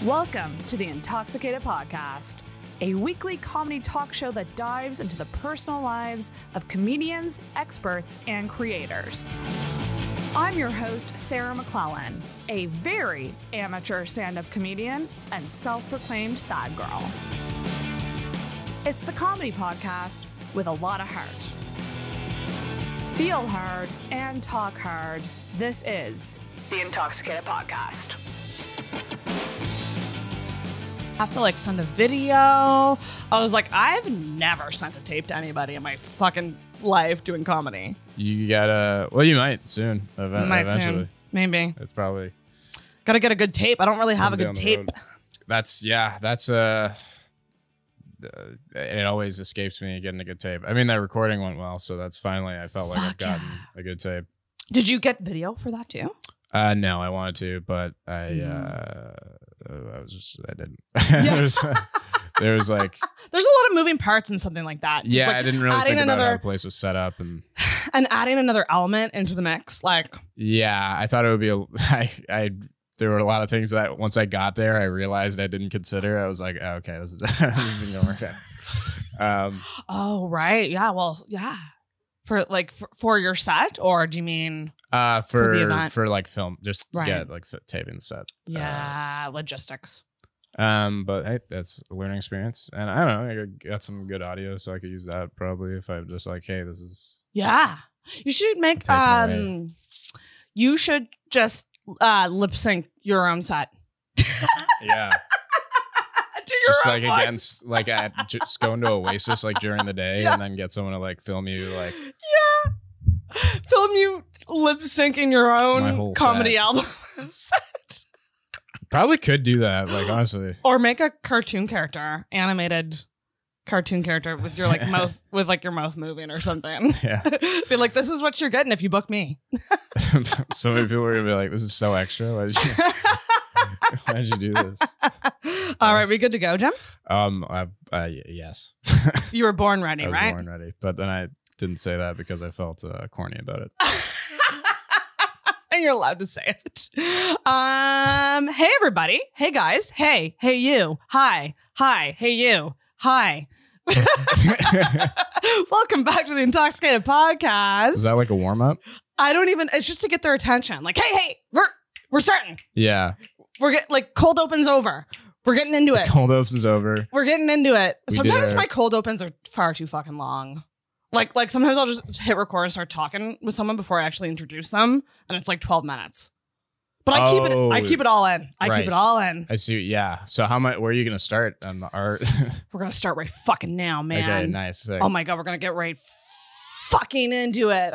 Welcome to the InTalksicated Podcast, a weekly comedy talk show that dives into the personal lives of comedians, experts, and creators. I'm your host, Sarah McClellan, a very amateur stand-up comedian and self-proclaimed sad girl. It's the comedy podcast with a lot of heart. Feel hard and talk hard. This is the InTalksicated Podcast. Have to send a video. I was like, I've never sent a tape to anybody in my fucking life doing comedy. You gotta, well, you might soon. Eventually. Soon. Maybe. It's probably. Gotta get a good tape. I don't really have a good tape. It always escapes me getting a good tape. I mean, that recording went well, so that's finally, I felt like I've gotten a good tape. Did you get video for that too? No, I wanted to, but I didn't. Yeah. There was like, there's a lot of moving parts in something like that. So yeah, I didn't really think about how the place was set up and adding another element into the mix. Yeah, I thought it would be there were a lot of things that once I got there, I realized I didn't consider. I was like, oh, okay, this is gonna work out. Oh, right. Yeah. Well, yeah. For your set, or do you mean for the event? For film, just to get taping the set. Yeah, logistics. But hey, that's a learning experience, and I don't know, I got some good audio, so I could use that probably if I'm just like, hey, this is. Yeah, you should make you should just lip sync your own set. Yeah. Just against just go into Oasis during the day and then get someone to film you film you lip syncing your own comedy album set. Probably could do that, honestly. Or make a cartoon character, animated cartoon character with your mouth with your mouth moving or something. Yeah. Be like, this is what you're getting if you book me. So many people are gonna be like, this is so extra. Why did you do this? All right, we good to go, Jim? Yes. You were born ready, right? I was born ready, but then I didn't say that because I felt corny about it. And you're allowed to say it. Hey everybody. Hey guys. Hey you. Hi. Hey you. Hi. Welcome back to the InTalksicated Podcast. Is that a warm up? It's just to get their attention. Hey, we're starting. Yeah. We're cold opens over. We're getting into it. Cold opens over. We're getting into it. Sometimes my cold opens are far too fucking long. Sometimes I'll just hit record and start talking with someone before I actually introduce them, and it's 12 minutes. But I keep it all in. Keep it all in. I see. Yeah. So where are you gonna start on the art? We're gonna start right fucking now, man. Okay. Nice. Sick. Oh my god, we're gonna get right fucking into it.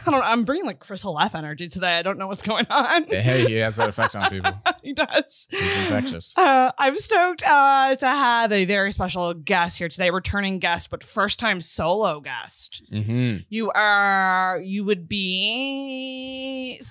I'm bringing Chris F energy today. I don't know what's going on. Hey, he has that effect on people. He does. He's infectious. I'm stoked to have a very special guest here today. Returning guest, but first time solo guest. Mm-hmm. You would be.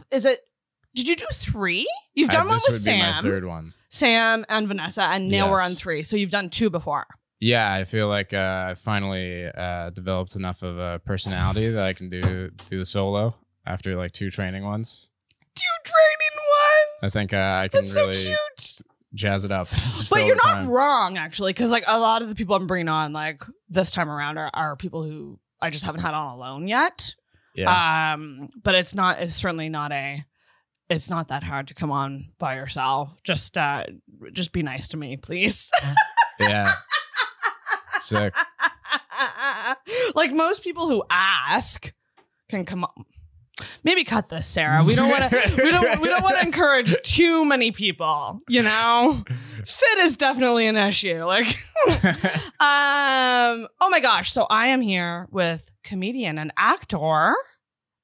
Did you do 3? You've done one with Sam. This would be my third one. Sam and Vanessa, and now we're on 3. So you've done 2 before. Yeah, I feel like I finally developed enough of a personality that I can do the solo after 2 training ones. 2 training ones? I think I can really cute. Jazz it up. But you're not wrong, actually, because a lot of the people I'm bringing on this time around are people who I just haven't had on alone yet. Yeah. But it's certainly not it's not that hard to come on by yourself. Just be nice to me, please. Yeah. Sick. Most people who ask can come on. Maybe cut this, Sarah. We don't want to encourage too many people, Fit is definitely an issue. Oh my gosh. So I am here with comedian and actor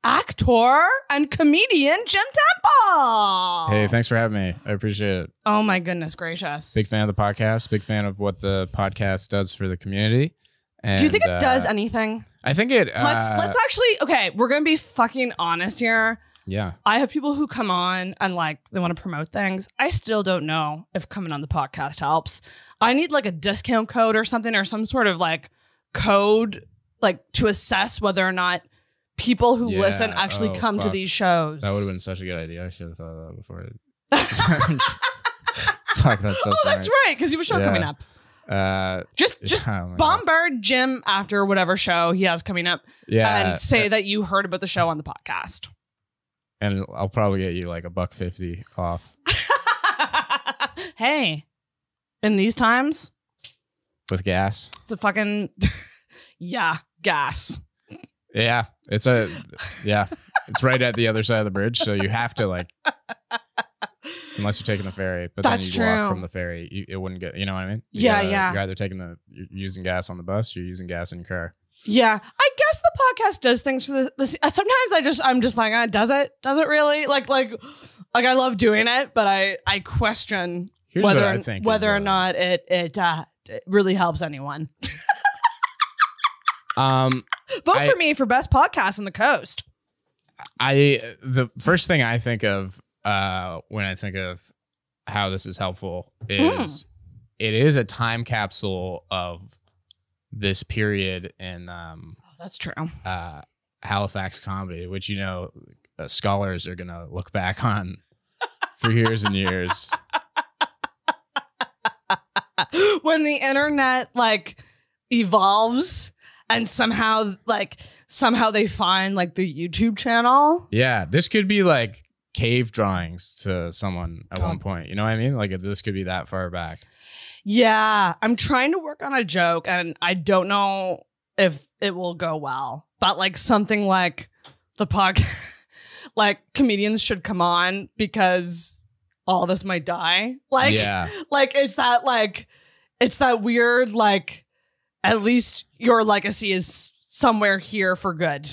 and comedian Jim Temple. Hey, thanks for having me. I appreciate it. Oh my goodness gracious. Big fan of the podcast. Big fan of what the podcast does for the community. And, do you think it does anything? I think it... Let's actually... Okay, we're going to be fucking honest here. Yeah. I have people who come on and they want to promote things. I still don't know if coming on the podcast helps. I need a discount code or something, or some sort of code to assess whether or not people who listen actually come to these shows. That would have been such a good idea. I should have thought of that before. Fuck, that's so smart. That's right, because you have a show coming up. Just bombard Jim after whatever show he has coming up. Yeah, and say that you heard about the show on the podcast. And I'll probably get you like $1.50 off. Hey, in these times with gas, it's a fucking gas. Yeah, it's right at the other side of the bridge, so you have to like, unless you're taking the ferry. But that's then you true. walk from the ferry, it wouldn't get. You know what I mean? You're either you're using gas on the bus, or you're using gas in your car. Yeah, I guess the podcast does things for this. Sometimes I'm just like, does it really? Like I love doing it, but I question whether or not it really helps anyone. Vote for me for best podcast on the coast. The first thing I think of when I think of how this is helpful is it is a time capsule of this period in that's true. Halifax comedy, which scholars are gonna look back on for years and years. When the internet like evolves and somehow they find like the YouTube channel. Yeah, this could be like cave drawings to someone at one point. You know what I mean? Like this could be that far back. Yeah, I'm trying to work on a joke and I don't know if it will go well, but like something like the podcast, like comedians should come on because all of us might die. Like, yeah. Like it's that weird, like at least your legacy is somewhere here for good.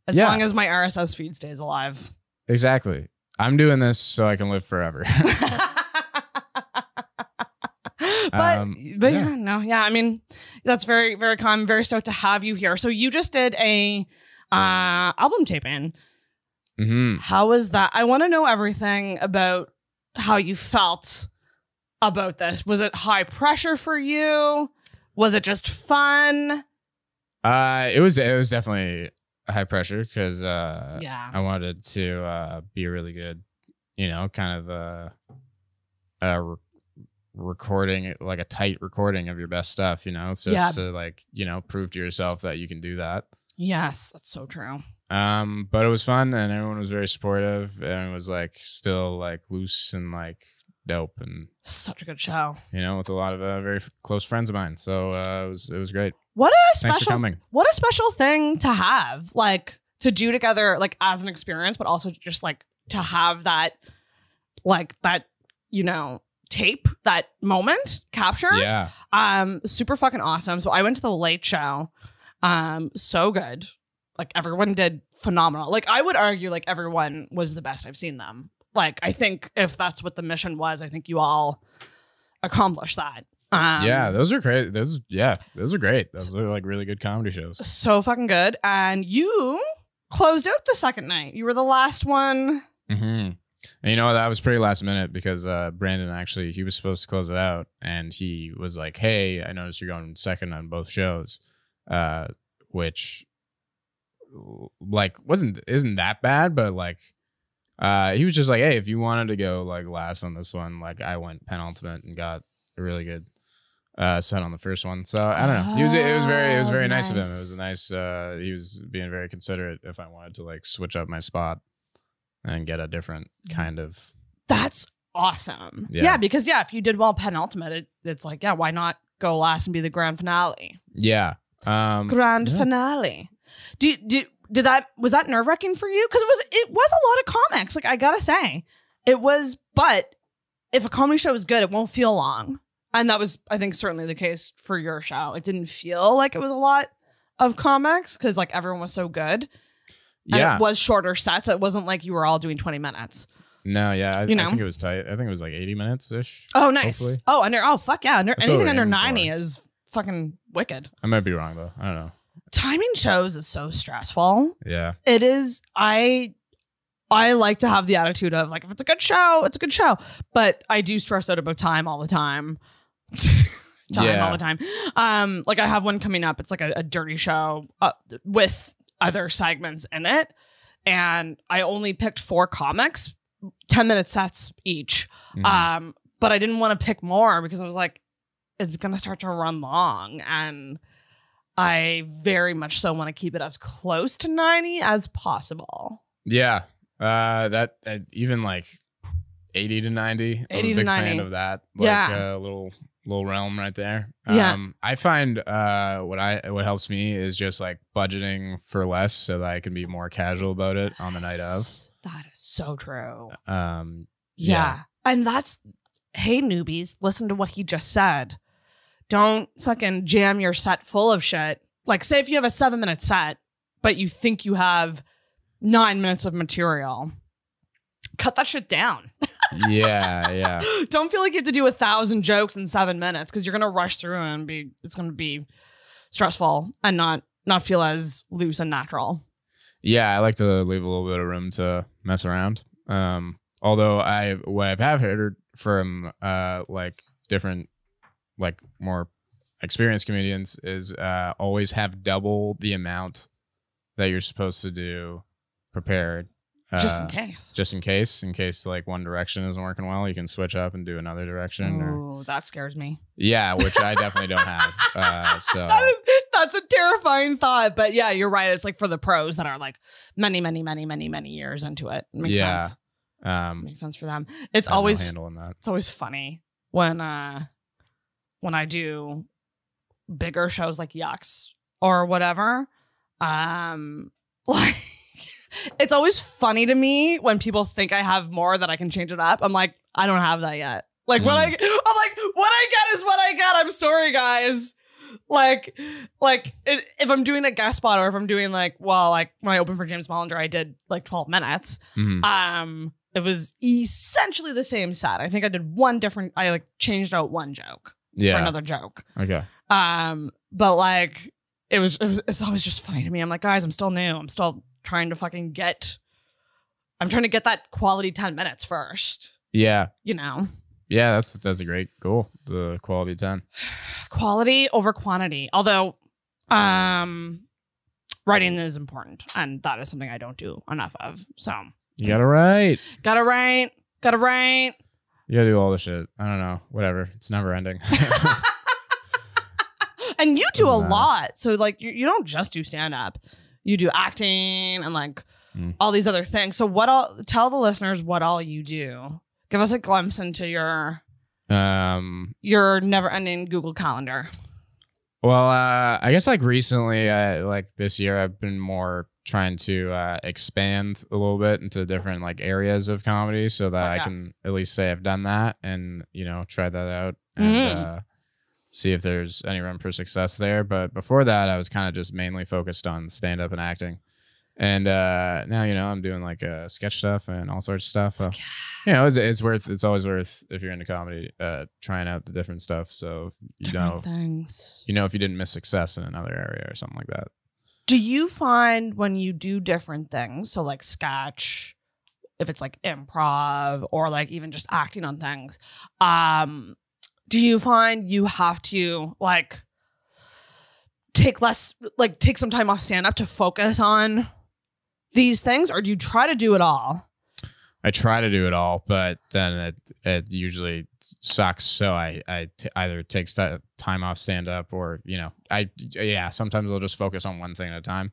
As long as my RSS feed stays alive. Exactly. I'm doing this so I can live forever. I mean, that's very, very common. I'm very stoked to have you here. So you just did a album taping. Mm-hmm. How was that? I want to know everything about how you felt about this. Was it high pressure for you? Was it just fun? It was definitely high pressure because I wanted to be really good, kind of recording, like a tight recording of your best stuff, just to prove to yourself that you can do that. Yes, that's so true. But it was fun and everyone was very supportive and it was like still like loose and like dope and such a good show, with a lot of very close friends of mine. So it was great. Thanks for coming. What a special thing to have, like to do together, like as an experience, but also just like to have that, like that, tape, that moment captured. Yeah. Super fucking awesome. So I went to the Late Show. So good. Like everyone did phenomenal. Like I would argue like everyone was the best I've seen them. Like I think if that's what the mission was, I think you all accomplished that. Those are great. Those are great. Those are like really good comedy shows. So fucking good. And you closed out the second night. You were the last one. Mm-hmm. And that was pretty last minute because Brandon actually, he was supposed to close it out and he was like, hey, I noticed you're going second on both shows, which like isn't that bad, but like he was just like, hey, if you wanted to go like last on this one, like I went penultimate and got a really good set on the first one. So I don't know. It was very nice of him. It was a nice he was being very considerate if I wanted to like switch up my spot and get a different kind of. That's awesome. Yeah, because if you did well penultimate, it's like, why not go last and be the grand finale? Yeah. Grand finale. Was that nerve-wracking for you? Because it was a lot of comics. Like I gotta say, it was. But if a comedy show is good, it won't feel long, and that was, I think, certainly the case for your show. It didn't feel like it was a lot of comics because like everyone was so good. And it was shorter sets. It wasn't like you were all doing 20 minutes. No, I think it was tight. I think it was like 80 minutes ish. Oh, nice. Hopefully. Fuck yeah. Anything under 90 for. Is fucking wicked. I might be wrong though. I don't know. Timing shows is so stressful. Yeah. It is. I like to have the attitude of like, if it's a good show, it's a good show. But I do stress out about time all the time. All the time. Like I have one coming up. It's like a dirty show with other segments in it. And I only picked 4 comics, 10-minute sets each. Mm-hmm. but I didn't want to pick more because I was like, it's going to start to run long. And I very much so want to keep it as close to 90 as possible. Yeah. That even like 80 to 90. 80 I'm a to big 90. fan of that. Like Yeah. a little realm right there. Yeah. I find what helps me is just like budgeting for less so that I can be more casual about it on the night of. That is so true. Yeah. And that's, hey, newbies, listen to what he just said. Don't fucking jam your set full of shit. Like, say if you have a 7-minute set, but you think you have 9 minutes of material, cut that shit down. Yeah. Don't feel like you have to do 1,000 jokes in 7 minutes because you're gonna rush through and it's gonna be stressful and not feel as loose and natural. Yeah, I like to leave a little bit of room to mess around. Although what I have heard from like different, like more experienced comedians is always have double the amount that you're supposed to do prepared. Just in case. In case like one direction isn't working well, you can switch up and do another direction. Oh, that scares me. Yeah, which I definitely don't have. So that's a terrifying thought. But yeah, you're right. It's like for the pros that are like many years into it. Makes sense. Makes sense for them. It's always handling that. It's always funny when I do bigger shows like Yucks or whatever. Like it's always funny to me when people think I have more that I can change it up. I'm like, I don't have that yet. Like I'm like, what I get is what I get. I'm sorry, guys. Like if I'm doing a guest spot or if I'm doing like when I opened for James Bollinger, I did like 12 minutes. Mm-hmm. It was essentially the same set. I think I did I like changed out one joke for another joke. Okay. But like it's always just funny to me. I'm like, guys, I'm still new. I'm still trying to fucking get that quality 10 minutes first. Yeah. You know? Yeah, that's a great goal. The quality 10. Quality over quantity. Although writing is important, and that is something I don't do enough of. So you gotta write. Gotta write. You gotta do all the shit. I don't know. Whatever. It's never ending. And you do a lot. So like you don't just do stand-up. You do acting and like all these other things. So tell the listeners what all you do. Give us a glimpse into your never-ending Google Calendar. Well, I guess like recently, like this year, I've been more trying to expand a little bit into different like areas of comedy so that I can at least say I've done that and, try that out and see if there's any room for success there. But before that, I was kind of just mainly focused on stand-up and acting. And now, I'm doing like sketch stuff and all sorts of stuff. So, it's always worth, if you're into comedy, trying out the different stuff. So, different things. If you didn't miss success in another area or something like that. Do you find when you do different things, so like sketch, if it's like improv or like even just acting on things, do you find you have to like take some time off stand-up to focus on these things, or do you try to do it all? I try to do it all, but then it usually sucks. So I either take time off stand-up or, sometimes I'll just focus on one thing at a time.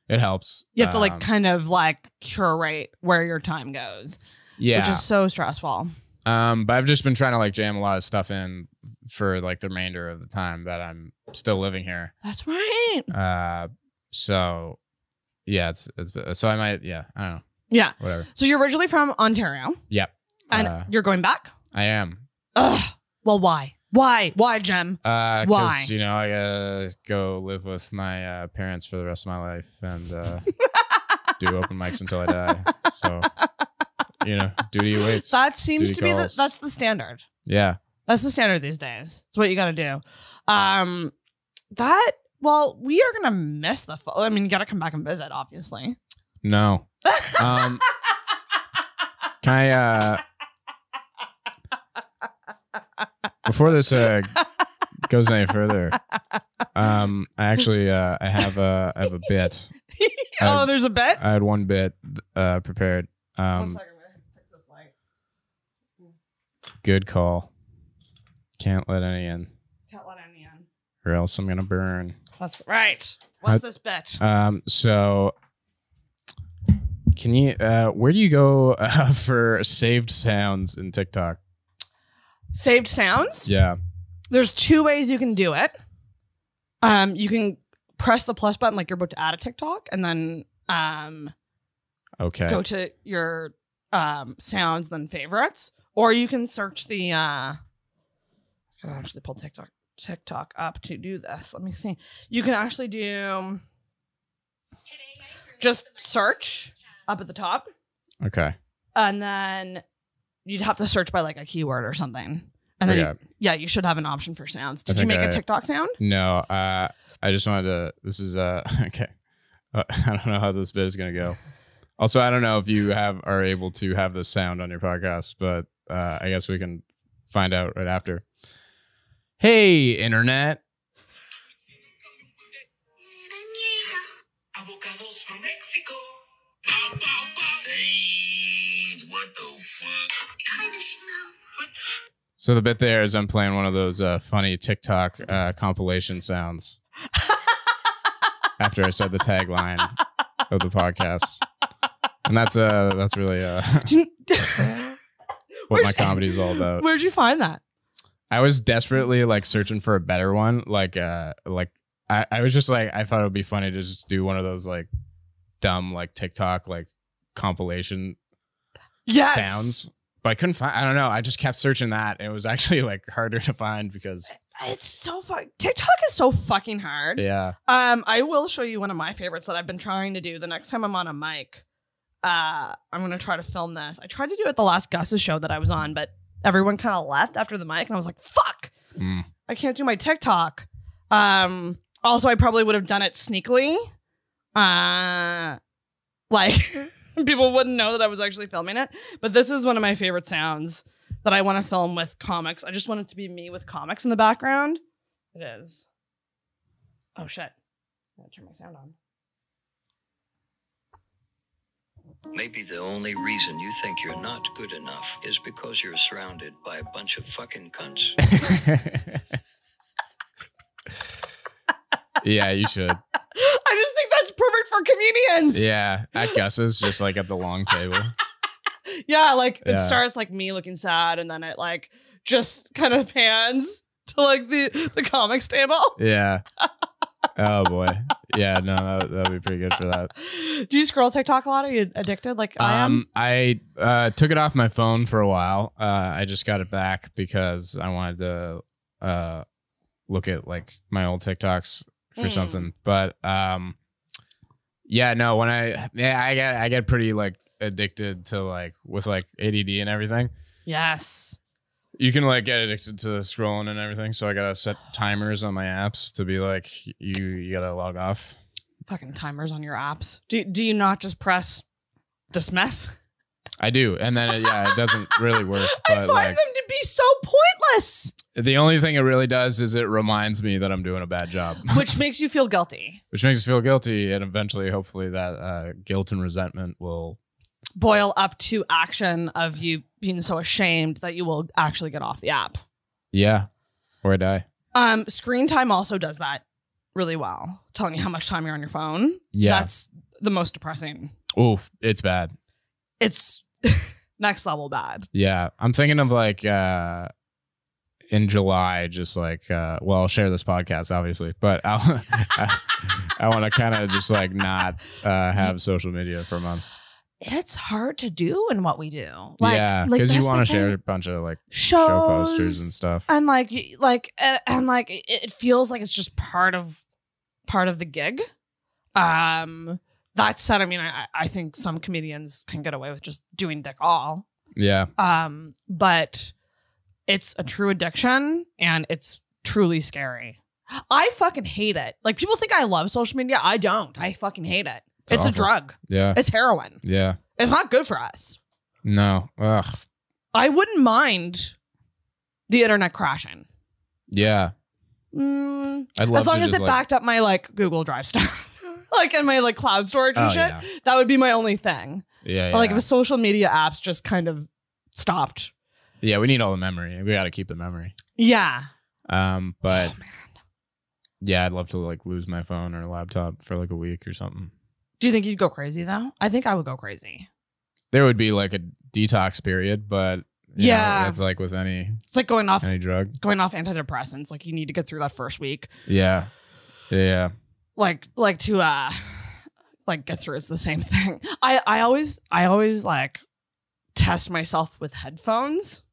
It helps. You have to like kind of like curate where your time goes. Yeah. Which is so stressful. But I've just been trying to like jam a lot of stuff in for like the remainder of the time that I'm still living here. That's right. So yeah, so I might, I don't know. Yeah. Whatever. So you're originally from Ontario. Yep. And you're going back? I am. Ugh. Well, why? Why, Jem? Why? Why? I gotta go live with my parents for the rest of my life and do open mics until I die. So, duty awaits. That seems to be calls. that's the standard. Yeah. That's the standard these days. It's what you got to do. We are going to miss the I mean, you got to come back and visit, obviously. No. Can I, before this goes any further, I actually, I have a bit. There's a bit? I had one bit prepared. 1 second, I'm going to fix this light. Good call. Can't let any in. Can't let any in. Or else I'm gonna burn. That's right. What's this bit? So can you where do you go for saved sounds in TikTok? Saved sounds? Yeah. There's 2 ways you can do it. You can press the plus button like you're about to add a TikTok, and then okay. go to your sounds, then favorites, or you can search the. I can actually pull TikTok up to do this. Let me see. You can actually do just search up at the top, Okay. and then you'd have to search by like a keyword or something. And then, you should have an option for sounds. Did you make a TikTok sound? No, I just wanted to, this is, okay. I don't know how this bit is going to go. Also, I don't know if you are able to have this sound on your podcast, but I guess we can find out right after. Hey, internet. Avocados from Mexico. What the fuck? Kind of smell. What the? So the bit there is I'm playing one of those funny TikTok compilation sounds after I said the tagline of the podcast, and that's really what my comedy is all about. Where'd you find that? I was desperately like searching for a better one. I was just like, I thought it would be funny to just do one of those like dumb like TikTok like compilation sounds. But I couldn't find, I don't know. I just kept searching that. And it was actually like harder to find because it's so TikTok is so fucking hard. Yeah. I will show you one of my favorites that I've been trying to do. The next time I'm on a mic, I'm going to try to film this. I tried to do it at the last Gus's show that I was on, but everyone kind of left after the mic and I was like, fuck, I can't do my TikTok. Also, I probably would have done it sneakily. Like people wouldn't know that I was actually filming it. But this is one of my favorite sounds that I want to film with comics. I just want it to be me with comics in the background. It is. Oh, shit. I'm going to turn my sound on. Maybe the only reason you think you're not good enough is because you're surrounded by a bunch of fucking cunts. Yeah, you should. I just think that's perfect for comedians. Yeah, at Gus's, just like at the long table. Yeah, like it starts like me looking sad, and then it like just kind of pans to like the comics table. Yeah. Oh boy. Yeah, no, that'd be pretty good for that. Do you scroll TikTok a lot? Are you addicted like I am? I took it off my phone for a while. I just got it back because I wanted to look at like my old TikToks for something. But yeah, no, when I get pretty like addicted to like with like ADD and everything. Yes. You can like get addicted to scrolling and everything. So I gotta set timers on my apps to be like, you gotta log off. Fucking timers on your apps. Do you not just press dismiss? I do. And then it doesn't really work. But I find them to be so pointless. The only thing it really does is it reminds me that I'm doing a bad job. Which makes you feel guilty. Which makes you feel guilty. And eventually, hopefully, that guilt and resentment will boil up to action of you being so ashamed that you will actually get off the app. Yeah. Or I die. Screen time also does that really well. Telling you how much time you're on your phone. Yeah. That's the most depressing. Oof. It's bad. It's next level bad. Yeah. I'm thinking of like in July, just like, well, I'll share this podcast, obviously, but I want to kind of just like not have social media for a month. It's hard to do in what we do. Like, yeah, because you want to share a bunch of like show posters and stuff, and it feels like it's just part of the gig. That said, I mean, I think some comedians can get away with just doing dick all. Yeah. But it's a true addiction and it's truly scary. I fucking hate it. Like people think I love social media. I don't. I fucking hate it. It's a drug. Yeah. It's heroin. Yeah. It's not good for us. No. Ugh. I wouldn't mind the internet crashing. Yeah. I'd love as long to as it backed up my like Google Drive stuff. Like in my like cloud storage and shit. Yeah. That would be my only thing. Yeah. But, like if a social media apps just kind of stopped. Yeah, we need all the memory. We got to keep the memory. Yeah. But yeah, I'd love to like lose my phone or laptop for like a week or something. Do you think you'd go crazy though? I think I would go crazy. There would be like a detox period, but you know, it's like with any going off antidepressants. Like you need to get through that first week. Yeah. Like to get through is the same thing. I always like test myself with headphones,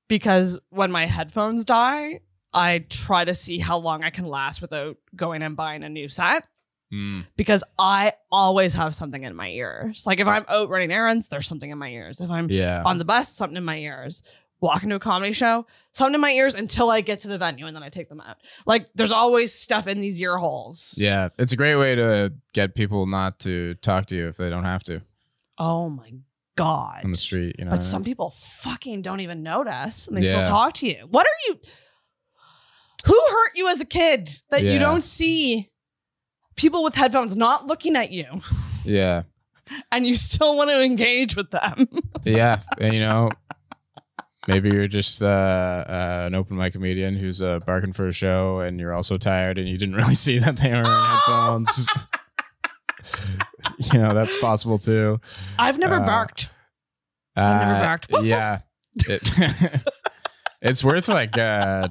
because when my headphones die, I try to see how long I can last without going and buying a new set. Because I always have something in my ears. Like if I'm out running errands, there's something in my ears. If I'm on the bus, something in my ears. Walking to a comedy show, something in my ears until I get to the venue, and then I take them out. Like there's always stuff in these ear holes. Yeah, it's a great way to get people not to talk to you if they don't have to. Oh my God. On the street, you know. But some people fucking don't even notice, and they still talk to you. What are you? Who hurt you as a kid that you don't see people with headphones not looking at you? Yeah. And you still want to engage with them. Yeah. And you know, maybe you're just an open mic comedian who's barking for a show, and you're also tired and you didn't really see that they were in headphones. You know, that's possible too. I've never barked. Woof, yeah. It's worth like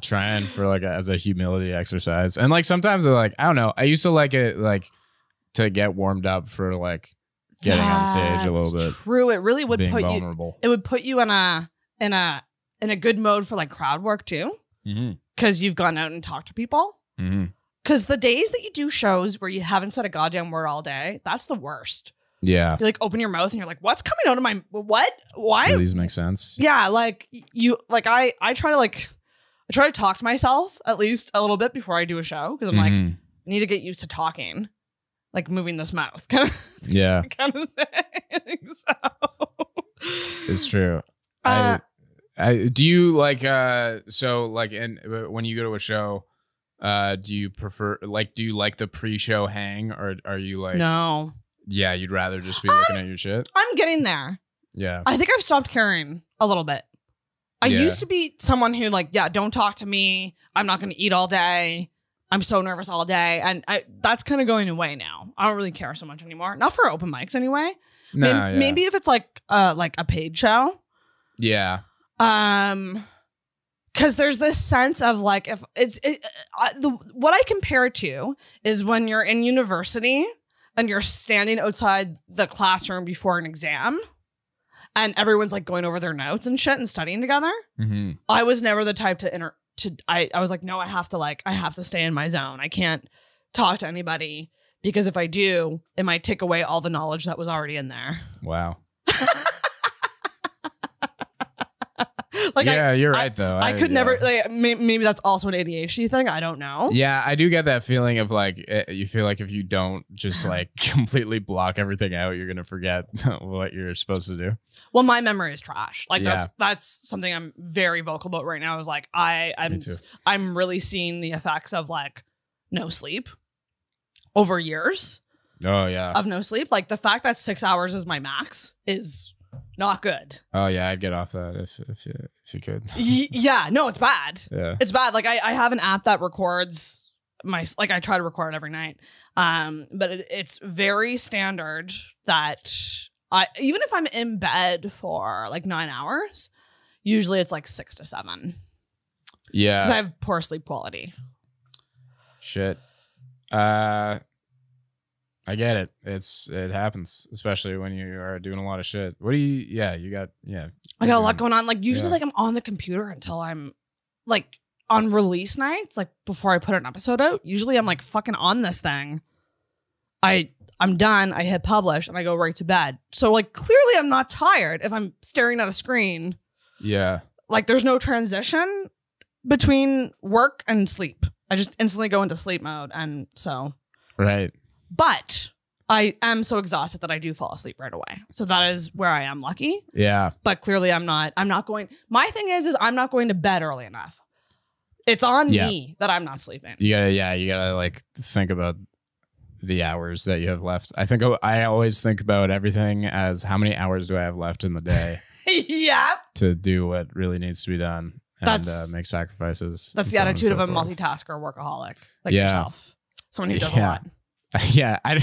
trying for like as a humility exercise. And like sometimes I like, I don't know. I used to like it like to get warmed up for like getting on stage a little bit. True. It really would being put vulnerable. It would put you in a good mode for like crowd work too. Because you've gone out and talked to people. Because the days that you do shows where you haven't said a goddamn word all day, that's the worst. Yeah. You like open your mouth and you're like, what's coming out of my, what? Why? Do these make sense? Yeah. Like I try to talk to myself at least a little bit before I do a show. Cause I'm like, I need to get used to talking, like moving this mouth kind of, yeah, kind of thing. So it's true. I do you like, so like, when you go to a show, do you prefer, like, do you like the pre-show hang, or are you like, no. Yeah, you'd rather just be looking at your shit? I'm getting there. Yeah. I think I've stopped caring a little bit. I used to be someone who like, yeah, don't talk to me. I'm not going to eat all day. I'm so nervous all day. And that's kind of going away now. I don't really care so much anymore. Not for open mics anyway. No, maybe if it's like a paid show. Yeah. Because there's this sense of like, if what I compare it to is when you're in university and you're standing outside the classroom before an exam and everyone's like going over their notes and shit and studying together. I was never the type I was like, no, I have to stay in my zone. I can't talk to anybody, because if I do, it might take away all the knowledge that was already in there. Wow. Like, yeah, you're right though. I could never, like, maybe that's also an ADHD thing. I don't know. Yeah, I do get that feeling of like, you feel like if you don't just like completely block everything out, you're gonna forget what you're supposed to do. Well, my memory is trash. Like that's something I'm very vocal about right now. Is like I'm really seeing the effects of like no sleep over years. Oh yeah, of no sleep. Like the fact that 6 hours is my max is not good. Oh yeah, I'd get off that if you could. Yeah, no, it's bad. Yeah, it's bad. Like I have an app that records like I try to record it every night. But it's very standard that even if I'm in bed for like 9 hours, usually it's like 6 to 7. Yeah, because I have poor sleep quality. Shit. I get it. It happens, especially when you are doing a lot of shit. What do you? Yeah, you got. Yeah, I got a lot going on. Like usually, like I'm on the computer until I'm like on release nights, like before I put an episode out. Usually, I'm like fucking on this thing. I'm done. I hit publish and I go right to bed. So like clearly, I'm not tired if I'm staring at a screen. Yeah. Like there's no transition between work and sleep. I just instantly go into sleep mode, and so right. But I am so exhausted that I do fall asleep right away. So that is where I am lucky. Yeah. But clearly I'm not going. My thing is I'm not going to bed early enough. It's on me that I'm not sleeping. You gotta like think about the hours that you have left. I think I always think about everything as how many hours do I have left in the day Yeah. to do what really needs to be done and That's- make sacrifices. That's and the so on and attitude so of a forth. multitasker workaholic like Yeah. yourself. Someone who does a lot. Yeah, I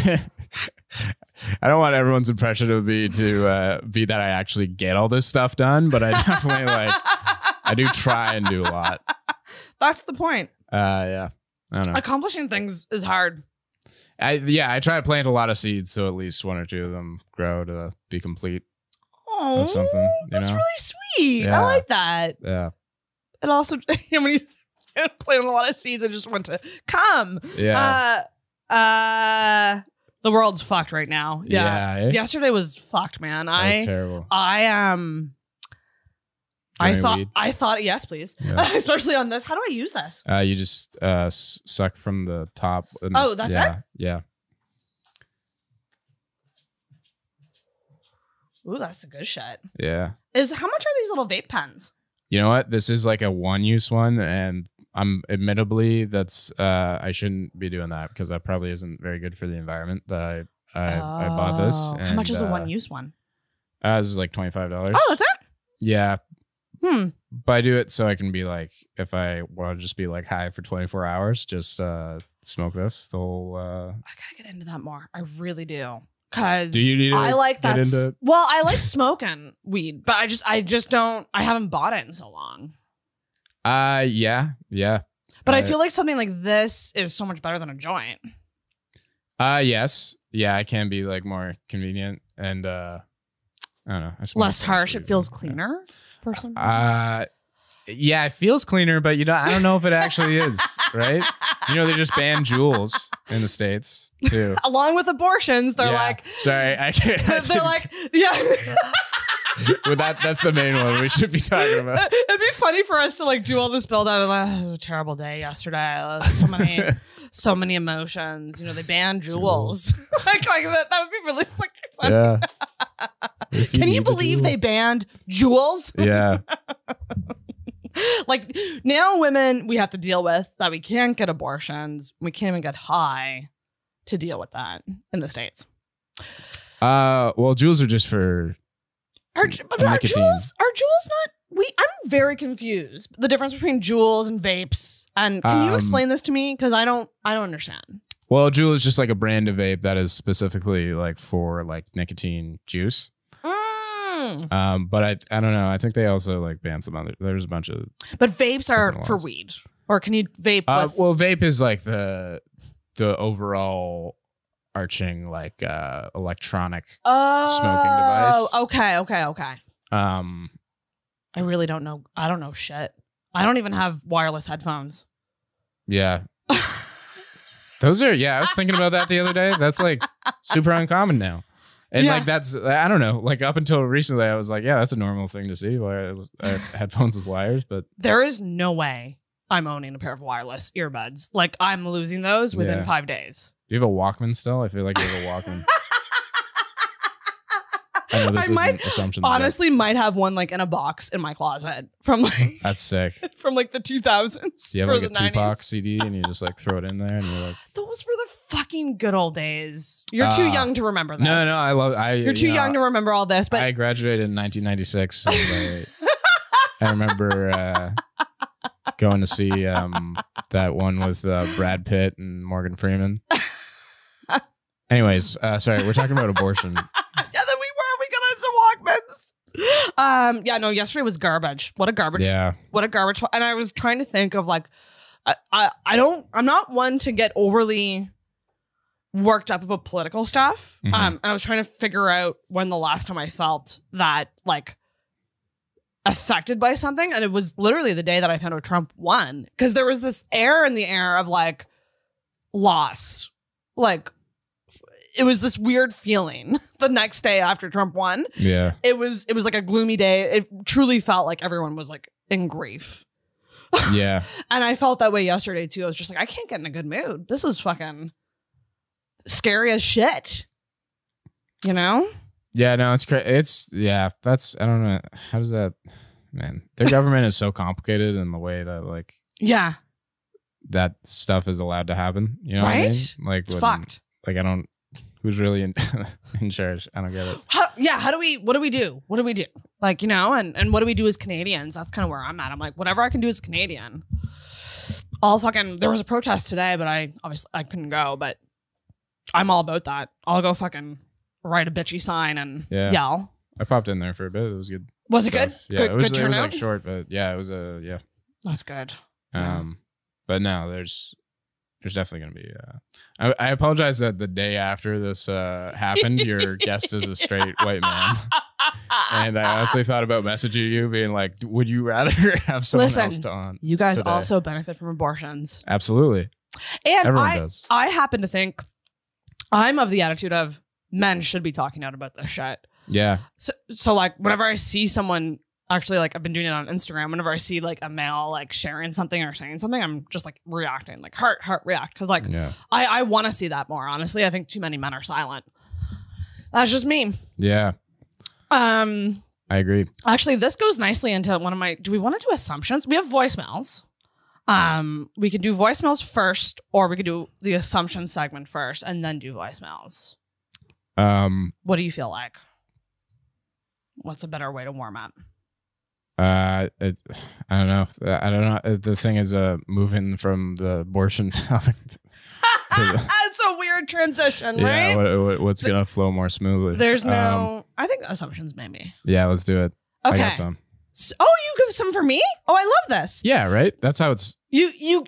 don't want everyone's impression of me to be that I actually get all this stuff done, but I definitely I do try and do a lot. That's the point. Yeah, I don't know. Accomplishing things is hard. I try to plant a lot of seeds so at least one or two of them grow to be complete. Oh, Something, you that's know? really sweet. I Yeah. like that. Yeah, It also, when you planted a lot of seeds, it just went to come. yeah, The world's fucked right now. Yeah. eh? Yesterday was fucked, man. That was terrible. I thought, yes, please. Yeah. Especially on this. How do I use this? You just suck from the top. And, Oh, that's it? Yeah. Ooh, that's a good shit. Yeah. How much are these little vape pens? You know what? This is like a one-use one, and I'm admittably that's I shouldn't be doing that because that probably isn't very good for the environment. That I bought this. Oh. And, How much is the one use one? This is like $25. Oh, that's it? Yeah. Hmm. But I do it so I can be like, if I want to just be like high for 24 hours, just smoke this the whole. I gotta get into that more. I really do. Because Do you need to I like get that. into- Well, I like smoking weed, but I just don't. I haven't bought it in so long. Yeah. But I feel like something like this is so much better than a joint. Yes. Yeah, it can be like more convenient and I don't know. I smoke Less things harsh. It pretty feels well. cleaner for some reason. Yeah, it feels cleaner, but I don't know if it actually is, right? You know, they just banned Juuls in the States too. Along with abortions, they're Yeah. like, Sorry, I can't. they're like, yeah. But that's the main one we should be talking about. It'd be funny for us to like do all this build up. Like, it was a terrible day yesterday. So many emotions. You know, they banned Juuls. like that would be really like funny. Yeah. Can you believe they banned Juuls? Yeah. Like now women we have to deal with that we can't get abortions. We can't even get high to deal with that in the States. Well, Juuls are just for Are nicotine. Juuls not I'm very confused. The difference between Juuls and vapes. And can you explain this to me? Because I don't understand. Well, Juul is just like a brand of vape that is specifically like for like nicotine juice. But I don't know. I think they also like ban some other. There's a bunch of. But vapes are different for ones. weed, or can you vape? With... Well, vape is like the overall arching like electronic smoking device. Okay. I really don't know. I don't know shit. I don't even have wireless headphones. Yeah. Those are I was thinking about that the other day. That's like super uncommon now. And like that's I don't know, like up until recently I was like, yeah, that's a normal thing to see, headphones with wires, but There is no way I'm owning a pair of wireless earbuds. Like I'm losing those within 5 days. do you have a Walkman still? I feel like you have a Walkman. I know this isn't assumptions. Honestly might have one like in a box in my closet from like That's sick. from like the 2000s. Do you have or like a the Tupac 90s. CD and you just like throw it in there and you're like, Those were the fucking good old days. You're too young to remember this. no, You're too young to remember all this, but I graduated in 1996. And I remember going to see that one with Brad Pitt and Morgan Freeman. Anyways, sorry, we're talking about abortion. yeah, then we got into Walkmans. Yeah, no, yesterday was garbage. What a garbage. Yeah. What a garbage. And I was trying to think of like, I'm not one to get overly worked up about political stuff. Mhm. And I was trying to figure out when the last time I felt that like affected by something. And it was literally the day that I found out Trump won. Because there was this air in the air of like loss. Like it was this weird feeling the next day after Trump won. Yeah. It was like a gloomy day. It truly felt like everyone was like in grief. Yeah. And I felt that way yesterday too. I was just like, I can't get in a good mood. This is fucking scary as shit. You know? Yeah, no, it's crazy. That's, I don't know. How does that, man, their government is so complicated in the way that like Yeah. that stuff is allowed to happen. You know what I mean? Right? Like It's fucked. Like, I don't. Who's really in charge? I don't get it. What do we do? What do we do? Like, you know, and what do we do as Canadians? That's kind of where I'm at. I'm like, whatever I can do as a Canadian. There was a protest today, but I couldn't go, but I'm all about that. I'll go fucking write a bitchy sign and yell. I popped in there for a bit. It was good. Was it good? Yeah, it was like short, but yeah, it was yeah. That's good. But no, there's definitely going to be. I apologize that the day after this happened, your guest is a straight white man. And I honestly thought about messaging you, being like, would you rather have someone else on? You guys also benefit from abortions. Absolutely. And everyone does. I happen to think I'm of the attitude of men should be talking out about this shit. Yeah. So like whenever I see someone, actually, like I've been doing it on Instagram, whenever I see like a male like sharing something or saying something, I'm just like reacting, like heart react. Cause like I want to see that more. Honestly, I think too many men are silent. That's just me. Yeah. I agree. Actually, this goes nicely into one of my, do we want to do assumptions? We have voicemails. We could do voicemails first, or we could do the assumption segment first and then do voicemails. What do you feel like? What's a better way to warm up? I don't know. The thing is, moving from the abortion topic. It's a weird transition, right? Yeah. What's gonna flow more smoothly? There's no. I think assumptions, maybe. Yeah, let's do it. Okay. I got some. You give some for me? Oh, I love this. Yeah, right. That's how it's. You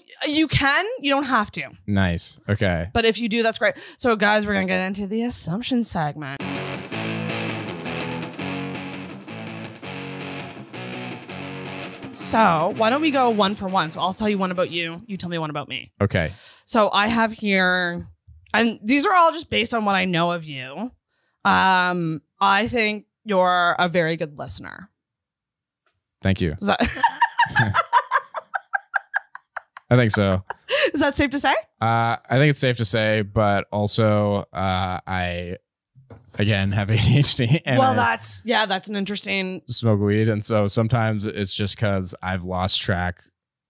can. You don't have to. Nice. Okay. But if you do, that's great. So, guys, we're gonna get into the assumption segment. So why don't we go one for one? So I'll tell you one about you. You tell me one about me. Okay. So I have here, and these are all just based on what I know of you. I think you're a very good listener. Thank you. Is that I think so. Is that safe to say? I think it's safe to say, but also I again have ADHD. And that's an interesting. Smoke weed, and so sometimes it's just because I've lost track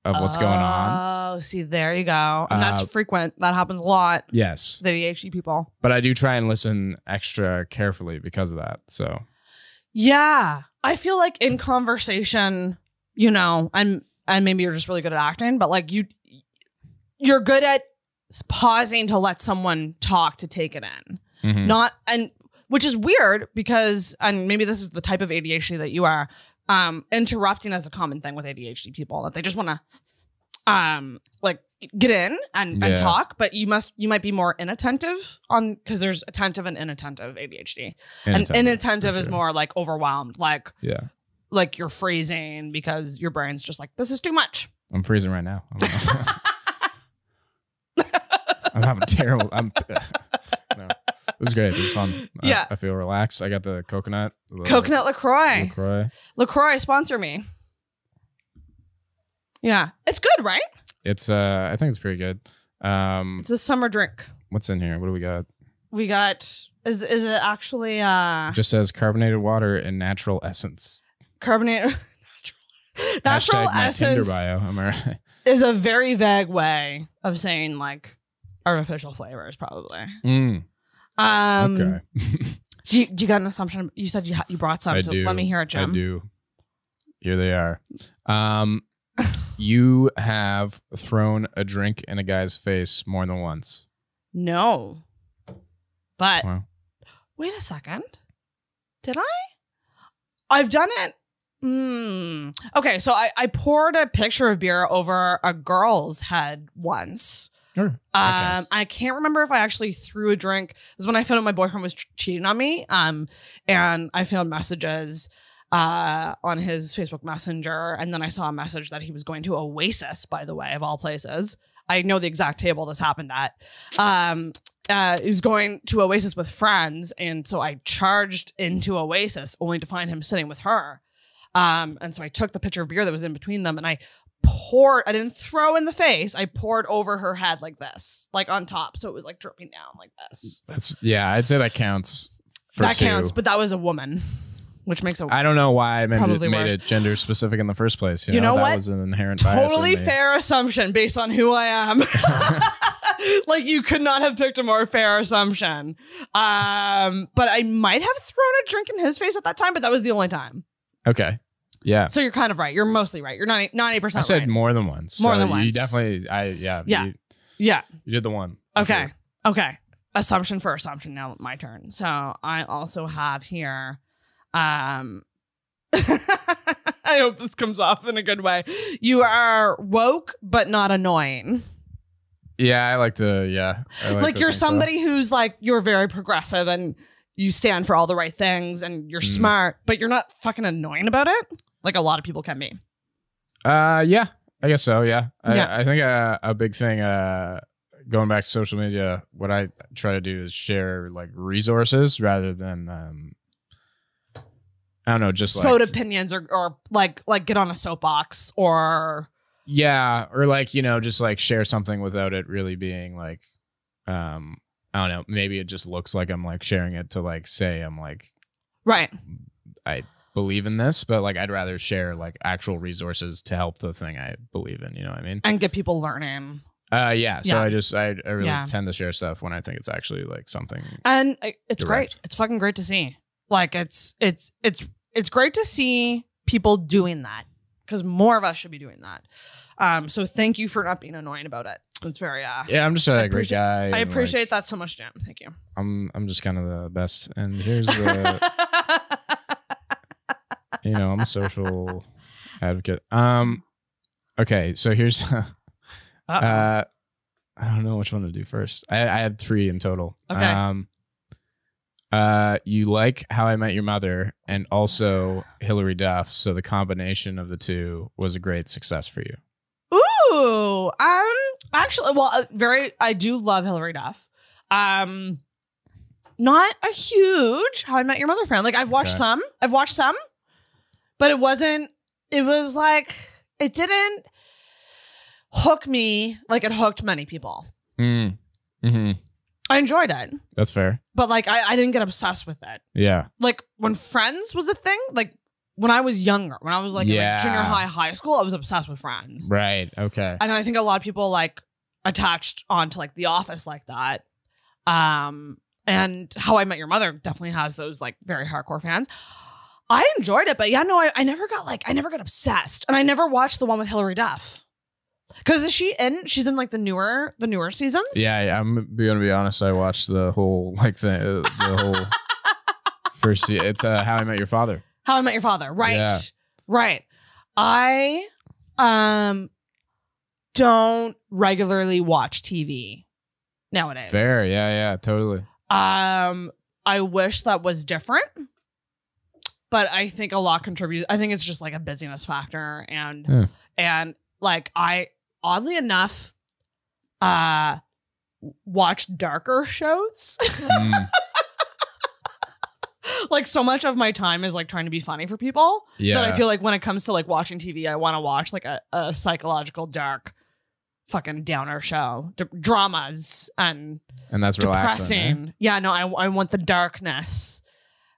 of what's going on. Oh, see, there you go, and that's frequent. That happens a lot. Yes, the ADHD people. But I do try and listen extra carefully because of that. So, yeah, I feel like in conversation, you know, and maybe you're just really good at acting, but like you're good at pausing to let someone talk to take it in. Mm-hmm. Which is weird because, and maybe this is the type of ADHD that you are, interrupting is a common thing with ADHD people, that they just want to like get in and talk, but you might be more inattentive because there's attentive and inattentive ADHD. And inattentive is more like overwhelmed, like you're freezing because your brain's just like, this is too much. I'm freezing right now. I'm having terrible. No. This is great. This is fun. Yeah. I feel relaxed. I got the coconut. Coconut LaCroix. LaCroix, sponsor me. Yeah. It's good, right? It's I think it's pretty good. It's a summer drink. What's in here? What do we got? We got is it actually It just says carbonated water and natural essence. Natural essence. Tinder bio. Am I right? Is a very vague way of saying like artificial flavors, probably. Okay. do you got an assumption? You said you brought some, so let me hear it, Jim. I do. Here they are. You have thrown a drink in a guy's face more than once. No. But wait a second. Did I? I've done it. Okay, so I poured a picture of beer over a girl's head once. Sure. I can't remember if I actually threw a drink. It was when I found out my boyfriend was cheating on me. And I found messages on his Facebook Messenger, and then I saw a message that he was going to Oasis, by the way, of all places. I know the exact table this happened at. He was going to Oasis with friends, and so I charged into Oasis only to find him sitting with her. And so I took the pitcher of beer that was in between them, and I didn't throw in the face. I poured over her head like this, like on top. So it was like dripping down like this. I'd say that counts. That counts, but that was a woman, which makes it. I don't know why I made it gender specific in the first place. You know that was an inherent bias. Totally fair assumption based on who I am. Like you could not have picked a more fair assumption. But I might have thrown a drink in his face at that time, but that was the only time. Okay. Yeah. So you're kind of right. You're mostly right. You're 90% I said right. more than once. More so than once. You definitely, Yeah. Yeah. You did the one. Okay. Sure. Okay. Assumption for assumption. Now my turn. So I also have here, I hope this comes off in a good way. You are woke, but not annoying. Yeah, I like to, yeah. Like you're somebody who's like, you're very progressive and you stand for all the right things and you're smart, but you're not fucking annoying about it. Like a lot of people can be. Yeah, I guess so. Yeah. Yeah. I think a big thing, going back to social media, what I try to do is share like resources rather than, I don't know, just Spout like opinions or like get on a soapbox or. Yeah. Or like, just like share something without it really being like, I don't know, maybe it just looks like I'm like sharing it to like say I'm like, right. I believe in this, but like I'd rather share like actual resources to help the thing I believe in. You know what I mean? And get people learning. Yeah. So Yeah. I really tend to share stuff when I think it's actually like something. And it's direct. great. It's fucking great to see. Like it's great to see people doing that because more of us should be doing that. So thank you for not being annoying about it. It's very yeah, I'm just a great guy. I appreciate that so much, Jim. Thank you. I'm just kind of the best. And here's the I'm a social advocate. Okay, so here's I don't know which one to do first. I had 3 in total. Okay. You like How I Met Your Mother and also Hilary Duff, so the combination of the two was a great success for you. Ooh, actually, well, I do love Hilary Duff. Not a huge How I Met Your Mother fan. Like I've watched some, but it was like, it didn't hook me like it hooked many people. Mm-hmm. I enjoyed it. That's fair. But like, I didn't get obsessed with it. Yeah. Like when Friends was a thing, like when I was younger, when I was like in like junior high school, I was obsessed with Friends. Right. Okay. And I think a lot of people like attached onto like The Office like that. And How I Met Your Mother definitely has those like very hardcore fans. I enjoyed it, but yeah, no, I never got obsessed. And I never watched the one with Hilary Duff. Cause she's in like the newer seasons? Yeah, I'm gonna be honest, I watched the whole like the whole first season. It's How I Met Your Father. How I Met Your Father. Right. Yeah. Right. I don't regularly watch TV nowadays. Fair, yeah, totally. I wish that was different, but I think a lot contributes. I think it's just like a busyness factor, and like I oddly enough watch darker shows. Like so much of my time is like trying to be funny for people that I feel like when it comes to like watching TV, I want to watch like a psychological dark fucking downer show, dramas and that's depressing. relaxing. Yeah, no, I want the darkness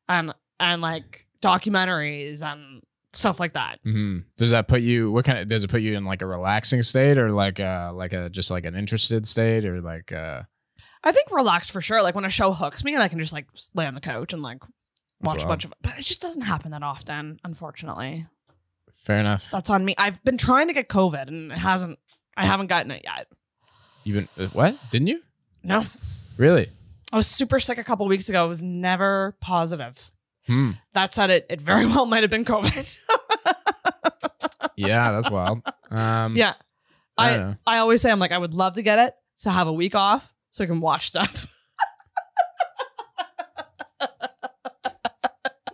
and like documentaries and stuff like that. Mm-hmm. Does that put you? Does it put you in like a relaxing state or like a just like an interested state or like? I think relaxed for sure. Like when a show hooks me and I can just like lay on the couch and like watch a bunch of it. But it just doesn't happen that often, unfortunately. Fair enough. That's on me. I've been trying to get COVID and I haven't gotten it yet. You've been what? Didn't you? No. Really? I was super sick a couple weeks ago. It was never positive. That said, it very well might have been COVID. Yeah, that's wild. Yeah. I always say, I'm like, I would love to get it to have a week off so I can watch stuff.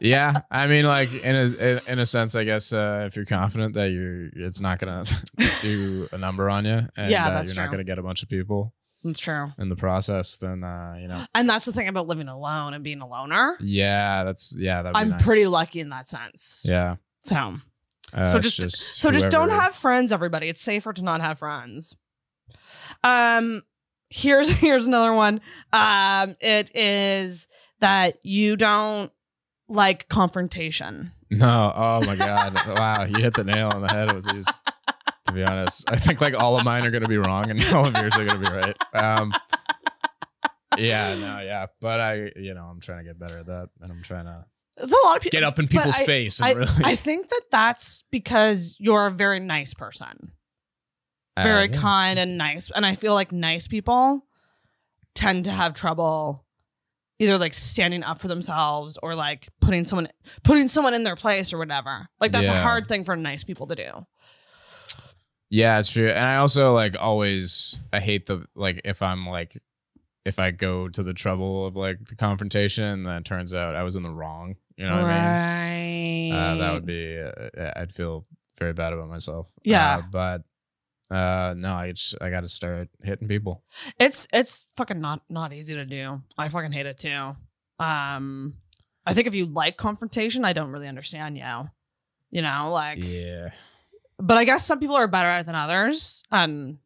Yeah, I mean, like in a sense, I guess if you're confident that it's not gonna do a number on you, and that's you're not gonna get a bunch of people. That's true. In the process, then And that's the thing about living alone and being a loner. Yeah, that'd be I'm nice. pretty lucky in that sense. Yeah. So just don't have friends, everybody. It's safer to not have friends. Here's another one. It is that you don't like confrontation. No. Oh my God. Wow. You hit the nail on the head with these be honest. I think like all of mine are going to be wrong and all of yours are going to be right. But I'm trying to get better at that, and I'm trying to It's a lot of people get up in people's face. And really, I think that's because you're a very nice person, very kind and nice, and I feel like nice people tend to have trouble either like standing up for themselves or like putting someone in their place or whatever. Like that's a hard thing for nice people to do. Yeah, it's true. And I also like I hate the like if I go to the trouble of like the confrontation and then it turns out I was in the wrong, you know what I mean? That would be I'd feel very bad about myself. Yeah. No, I got to start hitting people. It's fucking not easy to do. I fucking hate it too. I think if you like confrontation, I don't really understand you. You know, like yeah. But I guess some people are better at it than others, and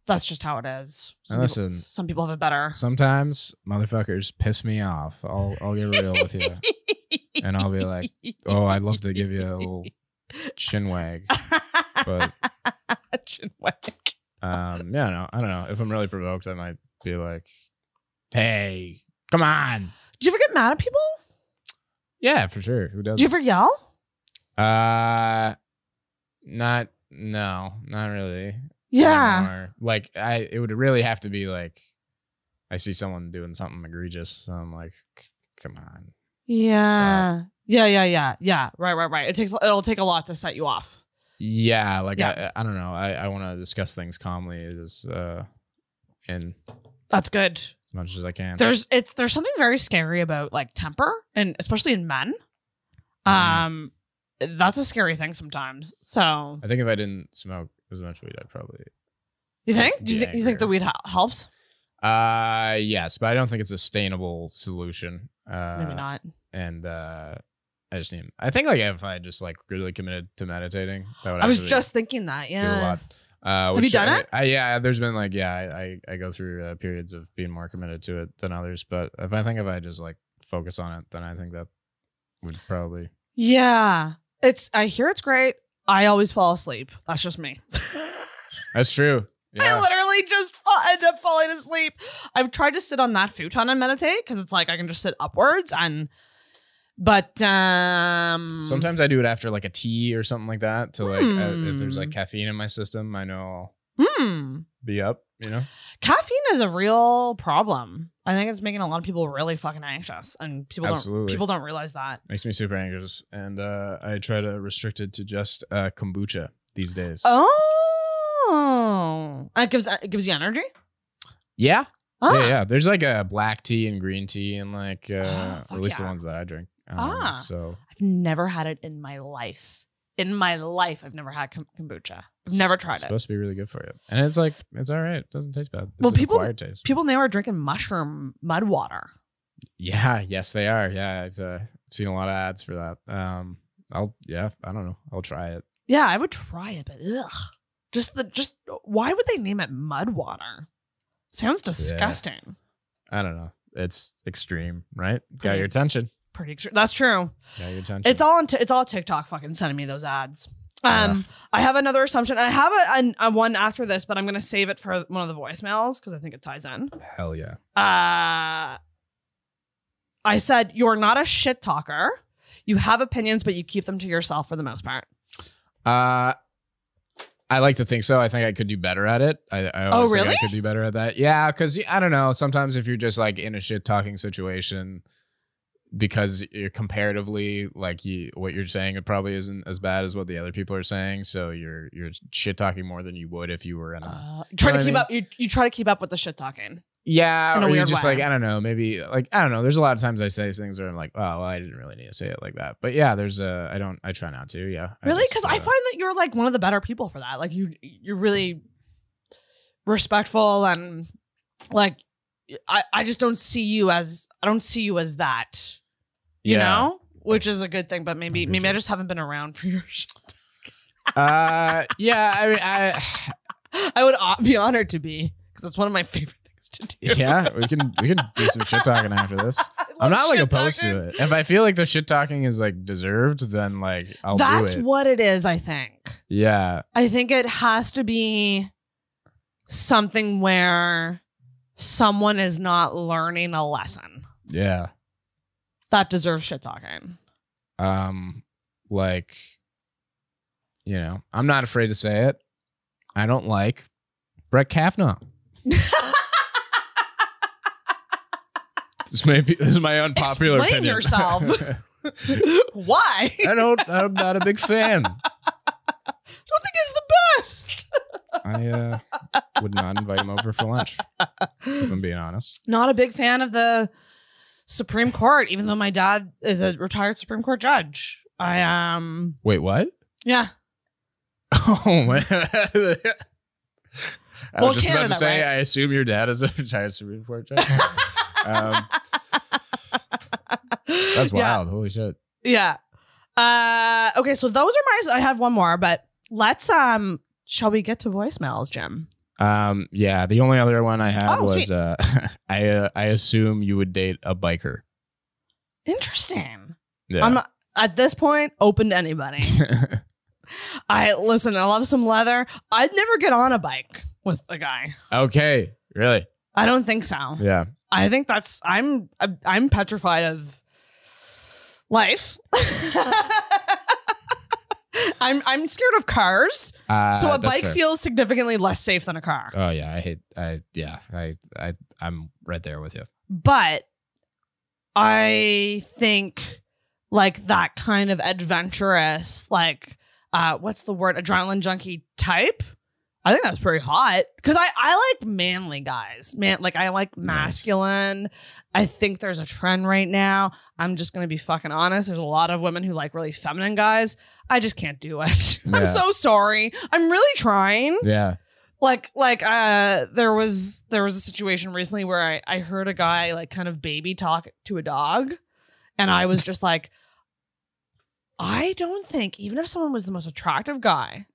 that's just how it is. Some people have it better. Sometimes motherfuckers piss me off. I'll get real with you, and I'll be like, "Oh, I'd love to give you a little chin wag," but chin wag. I don't know. If I'm really provoked, I might be like, "Hey, come on." Do you ever get mad at people? Yeah, for sure. Who doesn't? Do you ever yell? Not really. Yeah. Anymore. Like it would really have to be like I see someone doing something egregious, so I'm like, come on. Yeah. Stop. Yeah. Right. It'll take a lot to set you off. Yeah, like I don't know. I want to discuss things calmly and that's good. As much as I can. There's something very scary about like temper, and especially in men. That's a scary thing sometimes. So I think if I didn't smoke as much weed, I'd probably. You think? Do you think the weed helps? Yes, but I don't think it's a sustainable solution. Maybe not. And I think like if I just like really committed to meditating, that would. I was just thinking that. Yeah. Do a lot. Have you done it? Yeah, there's been like I go through periods of being more committed to it than others, but if I just like focus on it, then I think that would probably. Yeah. I hear it's great. I always fall asleep. That's just me. That's true. Yeah. I literally just end up falling asleep. I've tried to sit on that futon and meditate because it's like I can just sit upwards but sometimes I do it after like a tea or something like that to like if there's like caffeine in my system, I know I'll be up, you know? Caffeine is a real problem. I think it's making a lot of people really fucking anxious, and people don't realize that. Makes me super anxious, and I try to restrict it to just kombucha these days. Oh, it gives you energy. Yeah. Yeah. There's like a black tea and green tea, and like at least the ones that I drink. So I've never had it in my life. In my life, I've never had kombucha. I've never tried it. It's supposed to be really good for you. And it's like, it's all right. It doesn't taste bad. It's well, an acquired taste. People now are drinking mushroom mud water. Yeah. Yes, they are. Yeah. I've seen a lot of ads for that. I don't know. I'll try it. Yeah, I would try it, but ugh. Just why would they name it mud water? Sounds disgusting. Yeah. I don't know. It's extreme, right? Got your attention. Pretty extreme. That's true. Got your attention. It's all TikTok fucking sending me those ads. I have another assumption. I have a one after this, but I'm going to save it for one of the voicemails because I think it ties in. Hell yeah. I said, you're not a shit talker. You have opinions, but you keep them to yourself for the most part. I like to think so. I think I could do better at it. I always think I could do better at that. Yeah, because I don't know. Sometimes if you're just like in a shit talking situation, because you're comparatively like what you're saying, it probably isn't as bad as what the other people are saying. So you're shit talking more than you would if you were in a try to keep up. You try to keep up with the shit talking. Yeah, or you're just like, I don't know, maybe like, I don't know. There's a lot of times I say things where I'm like, oh, well, I didn't really need to say it like that. But yeah, I try not to. Yeah. Really? Because I find that you're like one of the better people for that. Like you're really respectful, and like, I just don't see you as that, you know, which is a good thing, but maybe I just haven't been around for your shit. Yeah. I mean, I would be honored to be, because it's one of my favorite things to do. Yeah, we can do some shit talking after this. I'm not like opposed to it. If I feel like the shit talking is like deserved, then like I'll do it. That's what it is, I think. Yeah. I think it has to be something where someone is not learning a lesson. Yeah. That deserves shit talking. Like, you know, I'm not afraid to say it. I don't like Brett Kavanaugh. This is my unpopular Explain opinion. yourself. Why? I'm not a big fan. Don't think he's the best. I would not invite him over for lunch, if I'm being honest. Not a big fan of the Supreme Court, even though my dad is a retired Supreme Court judge. Wait, what? Yeah. Oh man. I was just Canada, about to say, right? I assume your dad is a retired Supreme Court judge. That's wild. Yeah. Holy shit. Yeah. Okay, so those are I have one more, but let's shall we get to voicemails, Jim? Yeah, the only other one I had was sweet. I assume you would date a biker. Interesting. Yeah. I'm at this point open to anybody. I love some leather. I'd never get on a bike with a guy. Okay, really? I don't think so. Yeah. I think I'm petrified of life. I'm scared of cars. So a bike feels significantly less safe than a car. Oh yeah, I'm right there with you. But I think like that kind of adventurous, like what's the word? Adrenaline junkie type. I think that's pretty hot because I like manly guys. I like masculine. Nice. I think there's a trend right now. I'm just going to be fucking honest. There's a lot of women who like really feminine guys. I just can't do it. Yeah. I'm so sorry. I'm really trying. Yeah. There was a situation recently where I heard a guy like kind of baby talk to a dog. And I was just like, I don't think even if someone was the most attractive guy,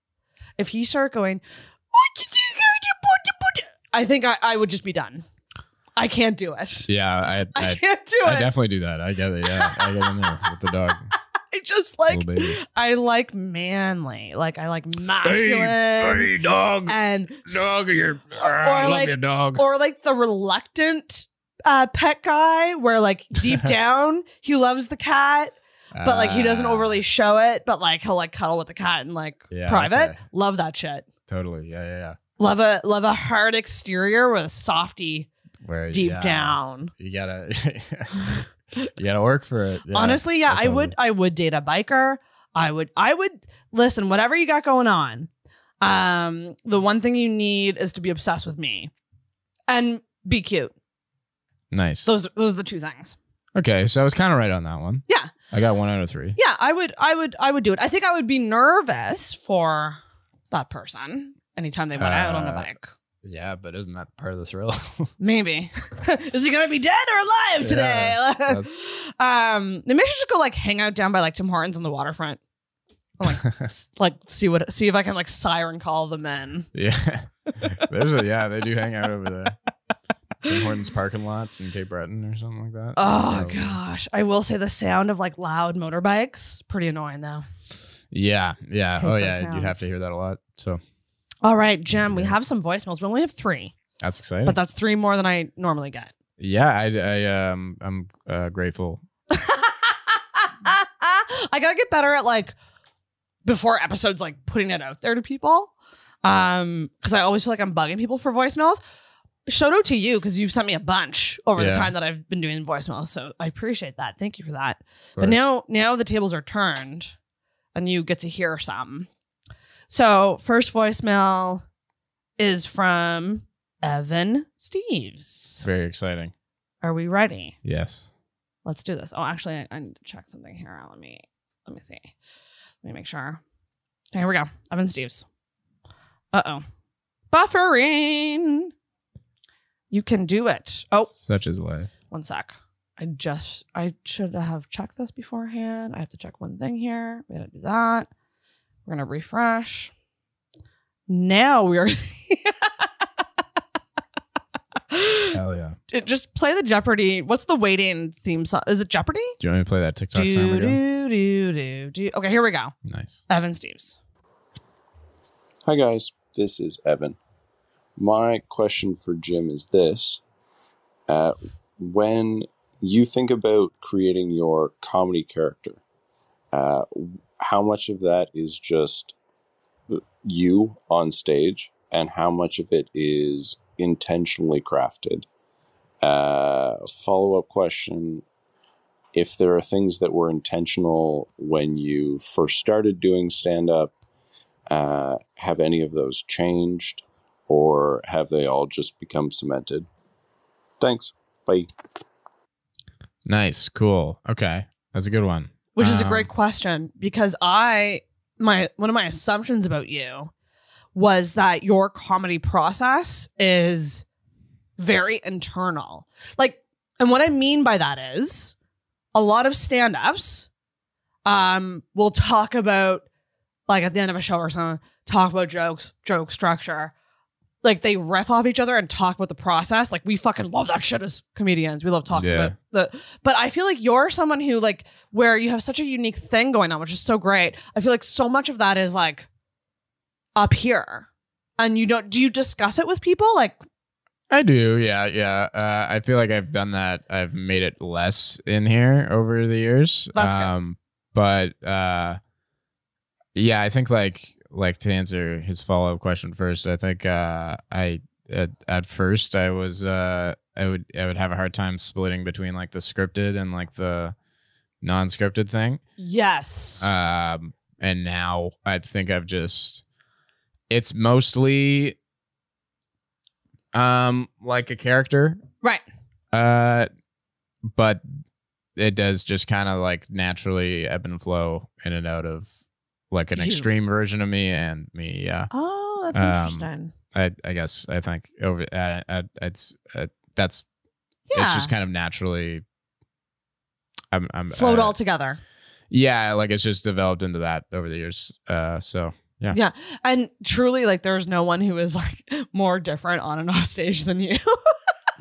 if he started going, I think I would just be done. I can't do it. Yeah, I can't do it. I definitely do that. I get it. Yeah, I get in there with the dog. I just like I like manly, like I like masculine. Hey, dog, and dog, I love your dog. Or like the reluctant pet guy, where like deep down he loves the cat. But like he doesn't overly show it, but like he'll like cuddle with the cat in like private. Okay. Love that shit. Totally. Yeah. Love a hard exterior with a softy deep down. You gotta work for it. Yeah, honestly, yeah, I would date a biker. I would listen, whatever you got going on. The one thing you need is to be obsessed with me and be cute. Nice. Those are the two things. Okay, so I was kind of right on that one. Yeah. I got 1 out of 3. Yeah, I would do it. I think I would be nervous for that person anytime they went out on a bike. Yeah, but isn't that part of the thrill? Maybe. Is he gonna be dead or alive today? Maybe I should just go like hang out down by like Tim Hortons on the waterfront. Like see if I can like siren call the men. Yeah. They do hang out over there. Tim Hortons parking lots in Cape Breton or something like that. Oh gosh. I will say the sound of like loud motorbikes, pretty annoying though. Yeah. Oh yeah, you'd have to hear that a lot. So all right, Jim, we have some voicemails. We only have 3. That's exciting. But that's 3 more than I normally get. Yeah, I'm grateful. I gotta get better at like before episodes, like putting it out there to people. Because I always feel like I'm bugging people for voicemails. Shout out to you because you've sent me a bunch over the time that I've been doing voicemails. So I appreciate that. Thank you for that. But now the tables are turned and you get to hear some. So first voicemail is from Evan Steves. Very exciting. Are we ready? Yes. Let's do this. Oh, actually, I need to check something here. Let me see. Let me make sure. Okay, here we go. Evan Steves. Uh-oh. Buffering. You can do it. Oh. Such is life. One sec. I should have checked this beforehand. I have to check one thing here. We gotta do that. We're gonna refresh. Now we're Hell yeah. Just play the Jeopardy. What's the waiting theme song? Is it Jeopardy? Do you want me to play that TikTok sound again? Okay, here we go. Nice. Evan Steves. Hi guys, this is Evan. My question for Jim is this. When you think about creating your comedy character, how much of that is just you on stage and how much of it is intentionally crafted? Follow-up question, if there are things that were intentional when you first started doing stand-up, have any of those changed or have they all just become cemented? Thanks. Bye. Nice. Cool. Okay. That's a good one. Which is a great question because one of my assumptions about you was that your comedy process is very internal. Like, and what I mean by that is a lot of stand-ups will talk about, like at the end of a show or something, talk about jokes, joke structure. Like they riff off each other and talk about the process. Like we fucking love that shit as comedians. We love talking about but I feel like you're someone who like where you have such a unique thing going on, which is so great. I feel like so much of that is like up here. And do you discuss it with people? Like I do. Yeah. I feel like I've done that. I've made it less in here over the years. That's good. But yeah, I think like to answer his follow-up question first, I think at first I was I would have a hard time splitting between like the scripted and like the non-scripted thing. Yes. And now I think it's mostly like a character. Right. But it does just kind of like naturally ebb and flow in and out of like an extreme version of me and me. Yeah. Oh, that's interesting. I guess I think over it's just kind of naturally. I'm flowed all together. Yeah, like it's just developed into that over the years. So yeah. Yeah. And truly, like there's no one who is like more different on and off stage than you.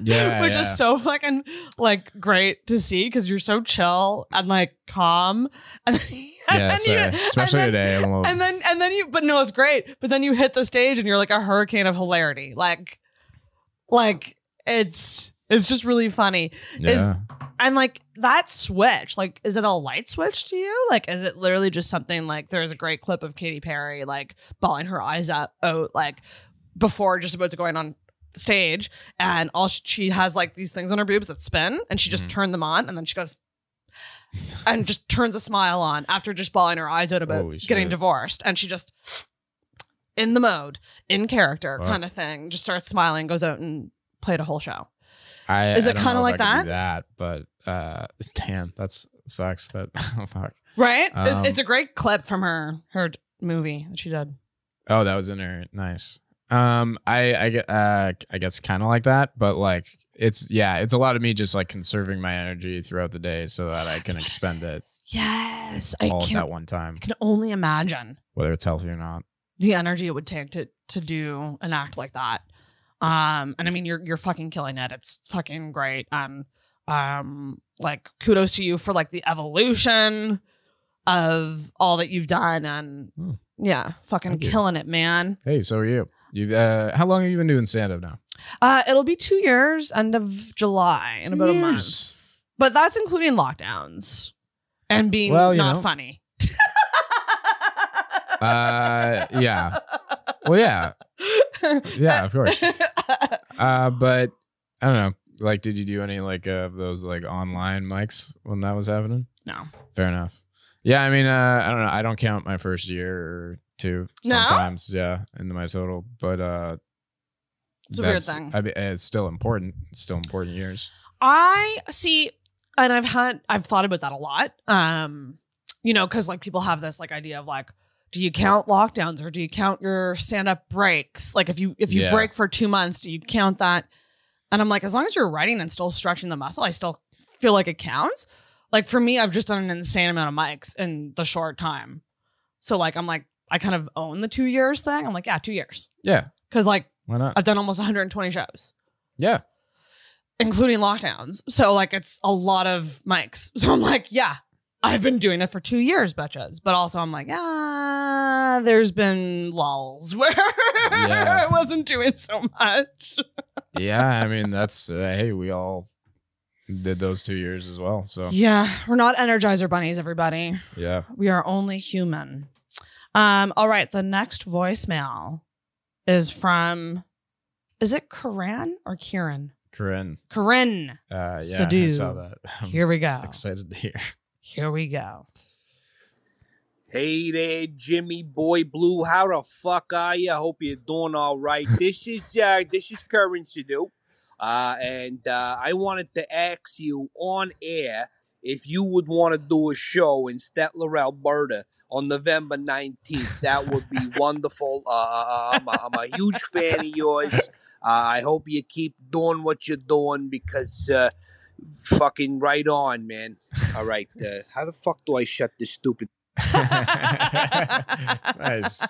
Yeah. Which is so fucking like great to see because you're so chill and like calm. And especially today. I'm a little... And then you, but no, it's great. But then you hit the stage and you're like a hurricane of hilarity. Like it's just really funny. Yeah. And like that switch, like, is it a light switch to you? Like, is it literally just something like there's a great clip of Katy Perry, like bawling her eyes out, like before just about to go on stage, and all she has like these things on her boobs that spin, and she just turned them on, and then she goes and just turns a smile on after just bawling her eyes out about getting divorced, and she just in the mode, in character kind of thing, just starts smiling, goes out and played a whole show. Is it kind of like that? But damn, that sucks. That oh, fuck. Right? It's a great clip from her movie that she did. Oh, that was in her. Nice. I guess kind of like that, but like it's a lot of me just like conserving my energy throughout the day so that I can expend it. Yes, all at that one time. I can only imagine whether it's healthy or not. The energy it would take to do an act like that. And I mean, you're fucking killing it. It's fucking great. And like kudos to you for like the evolution of all that you've done. And yeah, fucking killing it, man. Hey, so are you. You've how long have you been doing stand-up now? It'll be 2 years, end of July, in about a month. But that's including lockdowns and being not funny. Yeah. Well, yeah. Yeah, of course. But I don't know. Like, did you do any like those like online mics when that was happening? No. Fair enough. Yeah, I mean, I don't know. I don't count my first year or two sometimes. Yeah, into my total. But it's a weird thing. I mean, it's still important. It's still important years. I see, and I've thought about that a lot. You know, because like people have this like idea of like, do you count lockdowns or do you count your stand-up breaks? Like if you break for 2 months, do you count that? And I'm like, as long as you're writing and still stretching the muscle, I still feel like it counts. Like for me, I've just done an insane amount of mics in the short time. So like, I'm like, I kind of own the 2 years thing. I'm like, yeah, 2 years. Yeah. Because like, why not? I've done almost 120 shows. Yeah. including lockdowns. So like it's a lot of mics. So I'm like, yeah, I've been doing it for 2 years, bitches. But also I'm like, there's been lulls where I wasn't doing so much. Yeah, I mean, that's, hey, we all did those 2 years as well. So yeah, we're not Energizer bunnies, everybody. yeah. We are only human. All right, the next voicemail is from, is it Corinne or Kieran? Corinne. Yeah, I saw that. I'm Here we go. excited to hear. Here we go. Hey there, Jimmy Boy Blue. How the fuck are you? I hope you're doing all right. This is Current Sadu. And I wanted to ask you on air if you would want to do a show in Stettler, Alberta on November 19th. That would be wonderful. I'm a huge fan of yours. I hope you keep doing what you're doing because fucking right on, man. All right. How the fuck do I shut this stupid... Nice.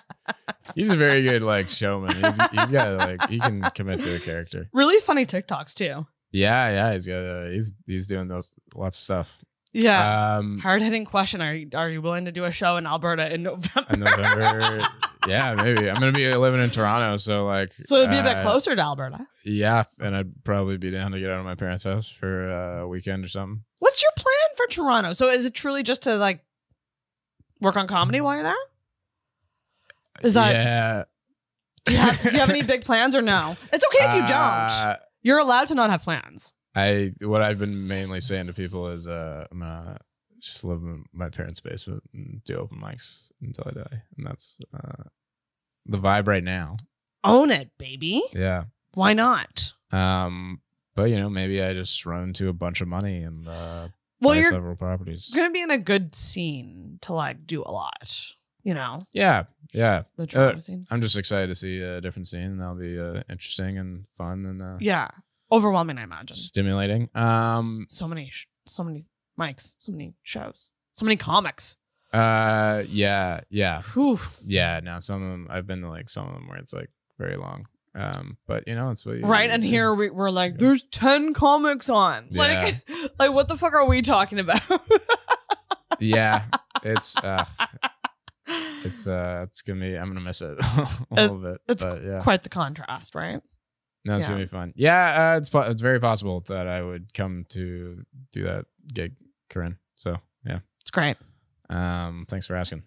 He's a very good like showman. He's got like he can commit to a character. Really funny TikToks too. Yeah. He's got he's doing those lots of stuff. Yeah. Hard hitting question. Are you willing to do a show in Alberta in November? In November. Yeah, maybe. I'm gonna be living in Toronto, so like. So it'd be a bit closer to Alberta. Yeah, and I'd probably be down to get out of my parents' house for a weekend or something. What's your plan for Toronto? So is it truly just to like work on comedy while you're there? Is that? Yeah. Do you have any big plans or no? It's okay if you don't. You're allowed to not have plans. What I've been mainly saying to people is I'm gonna just live in my parents' basement and do open mics until I die, and that's the vibe right now. Own it, baby. Yeah. Why not? But maybe I just run into a bunch of money and well, buy you're several properties. gonna be in a good scene to like do a lot. Yeah. The Toronto scene. I'm just excited to see a different scene, and that'll be interesting and fun and Yeah. Overwhelming, I imagine. stimulating. So many mics, so many shows, so many comics. Yeah. Whew. Yeah. Now some of them I've been to like some of them where it's like very long. But it's what you Right, and here we're like, there's 10 comics on. Yeah. Like what the fuck are we talking about? Yeah. It's gonna be. I'm gonna miss it a little bit. It's but yeah. quite the contrast, right? No, it's gonna be fun. Yeah, it's very possible that I would come to do that gig, Corinne. So yeah, It's great. Thanks for asking.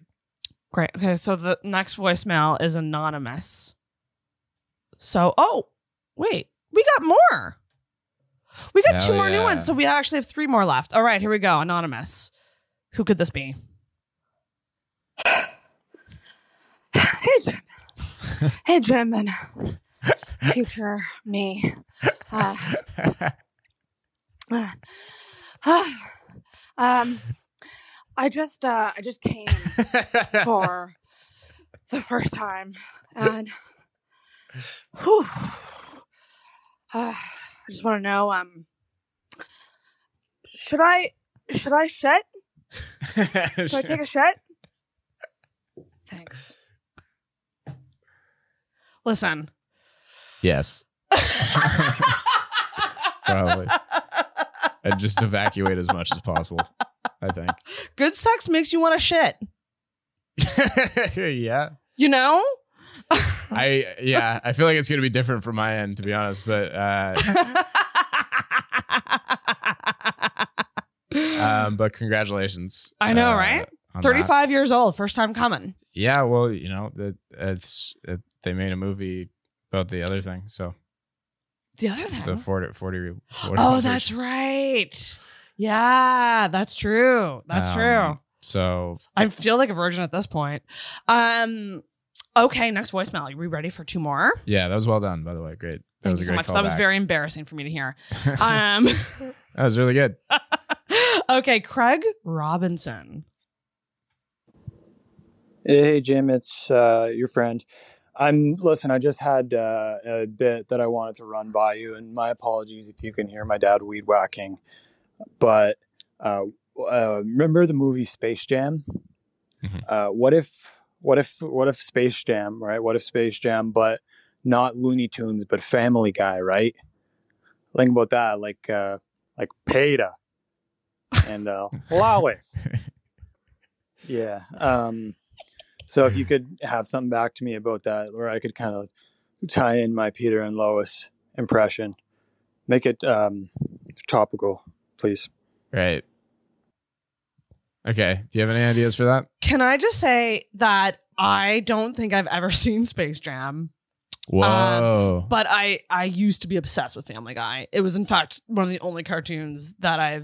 Great. Okay, so the next voicemail is anonymous. So, wait, we got more. We got Hell 2 more new yeah. ones, so we actually have 3 more left. All right, here we go. Anonymous. Who could this be? Hey, Jim. Hey, Jim and future me. I just came for the first time, and I just want to know, should I shit? Should I take a shit? Thanks. Listen. Yes. Probably. And just evacuate as much as possible, I think. Good sex makes you want to shit. Yeah. I feel like it's gonna be different from my end, to be honest, but congratulations. I know, right? 35 years old, first time coming. Yeah, well, they made a movie about the other thing, so The other thing? the 40 Oh, that's right. Yeah, that's true. That's true. So I feel like a virgin at this point. Okay, next voicemail. Are we ready for 2 more? yeah, that was well done, by the way. Great. Thank you so much. That was very embarrassing for me to hear. That was really good. Okay, Craig Robinson. Hey, Jim, it's your friend. Listen, I just had a bit that I wanted to run by you, and my apologies if you can hear my dad weed whacking. But remember the movie Space Jam? Mm-hmm. What if Space Jam, right? What if Space Jam, but not Looney Tunes, but Family Guy, right? Think about that, like Peta and Lois. Yeah. So if you could have something back to me about that, where I could kind of tie in my Peter and Lois impression, make it topical, please. Right. Okay. Do you have any ideas for that? Can I just say that I don't think I've ever seen Space Jam. Whoa. But I used to be obsessed with Family Guy. It was, in fact, one of the only cartoons that I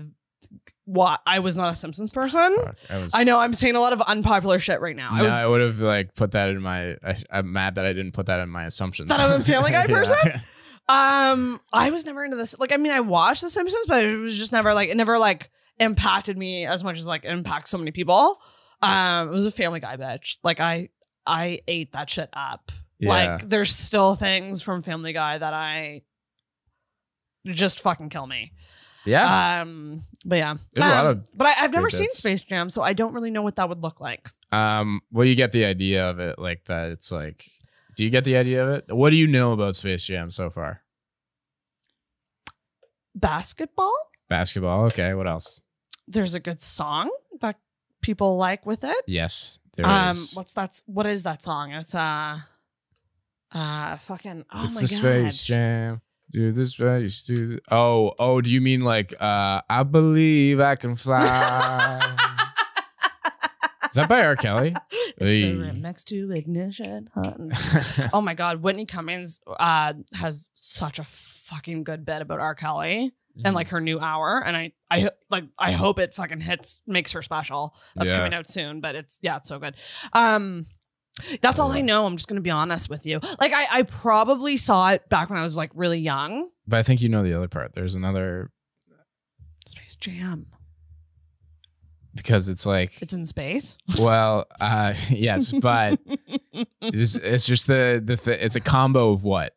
was not a Simpsons person. I know I'm saying a lot of unpopular shit right now. I would have like put that in my. I'm mad that I didn't put that in my assumptions. That I'm a Family Guy person. I was never into this. Like, I mean, I watched The Simpsons, but it was just never like, it never like impacted me as much as like it impacts so many people. It was a Family Guy bitch. Like I ate that shit up. Yeah. Like there's still things from Family Guy that I just fucking kill me. Yeah. But yeah. There's a lot of but I've never good seen bits. Space Jam, so I don't really know what that would look like. Well, you get the idea of it, like that. It's like, do you get the idea of it? What do you know about Space Jam so far? Basketball? Basketball. Okay. What else? There's a good song that people like with it. Yes, there is. What is that song? It's fucking It's my the god. Space Jam. Do this space. Do oh. Do you mean like I believe I can fly? Is that by R. Kelly? It's the remix to Ignition. Oh my god, Whitney Cummings has such a fucking good bit about R. Kelly and like her new hour, and I hope it fucking makes her special. That's coming out soon, but it's so good. That's all I know. I'm just gonna be honest with you. Like I probably saw it back when I was like really young. But I think you know the other part. There's another Space Jam. Because it's like It's in space. Well, yes, but it's just it's a combo of what?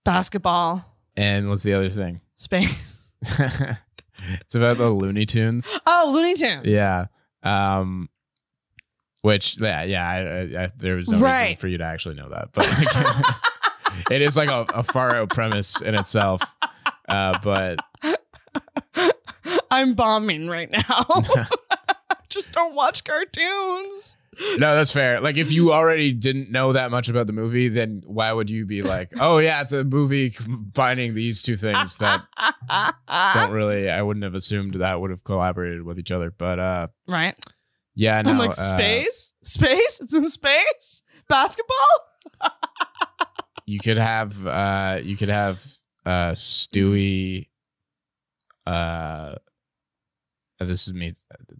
Basketball. And what's the other thing? Space. It's about the Looney Tunes. Oh, Looney Tunes. Yeah. Which I there was no reason for you to actually know that, but like, it is like a far out premise in itself. But I'm bombing right now. Just don't watch cartoons. No, that's fair. Like if you already didn't know that much about the movie, then why would you be like, oh yeah, it's a movie combining these two things that don't really, I wouldn't have assumed that would have collaborated with each other. But right. Yeah, no. I'm like, space? It's in space? Basketball? You could have Stewie. This is me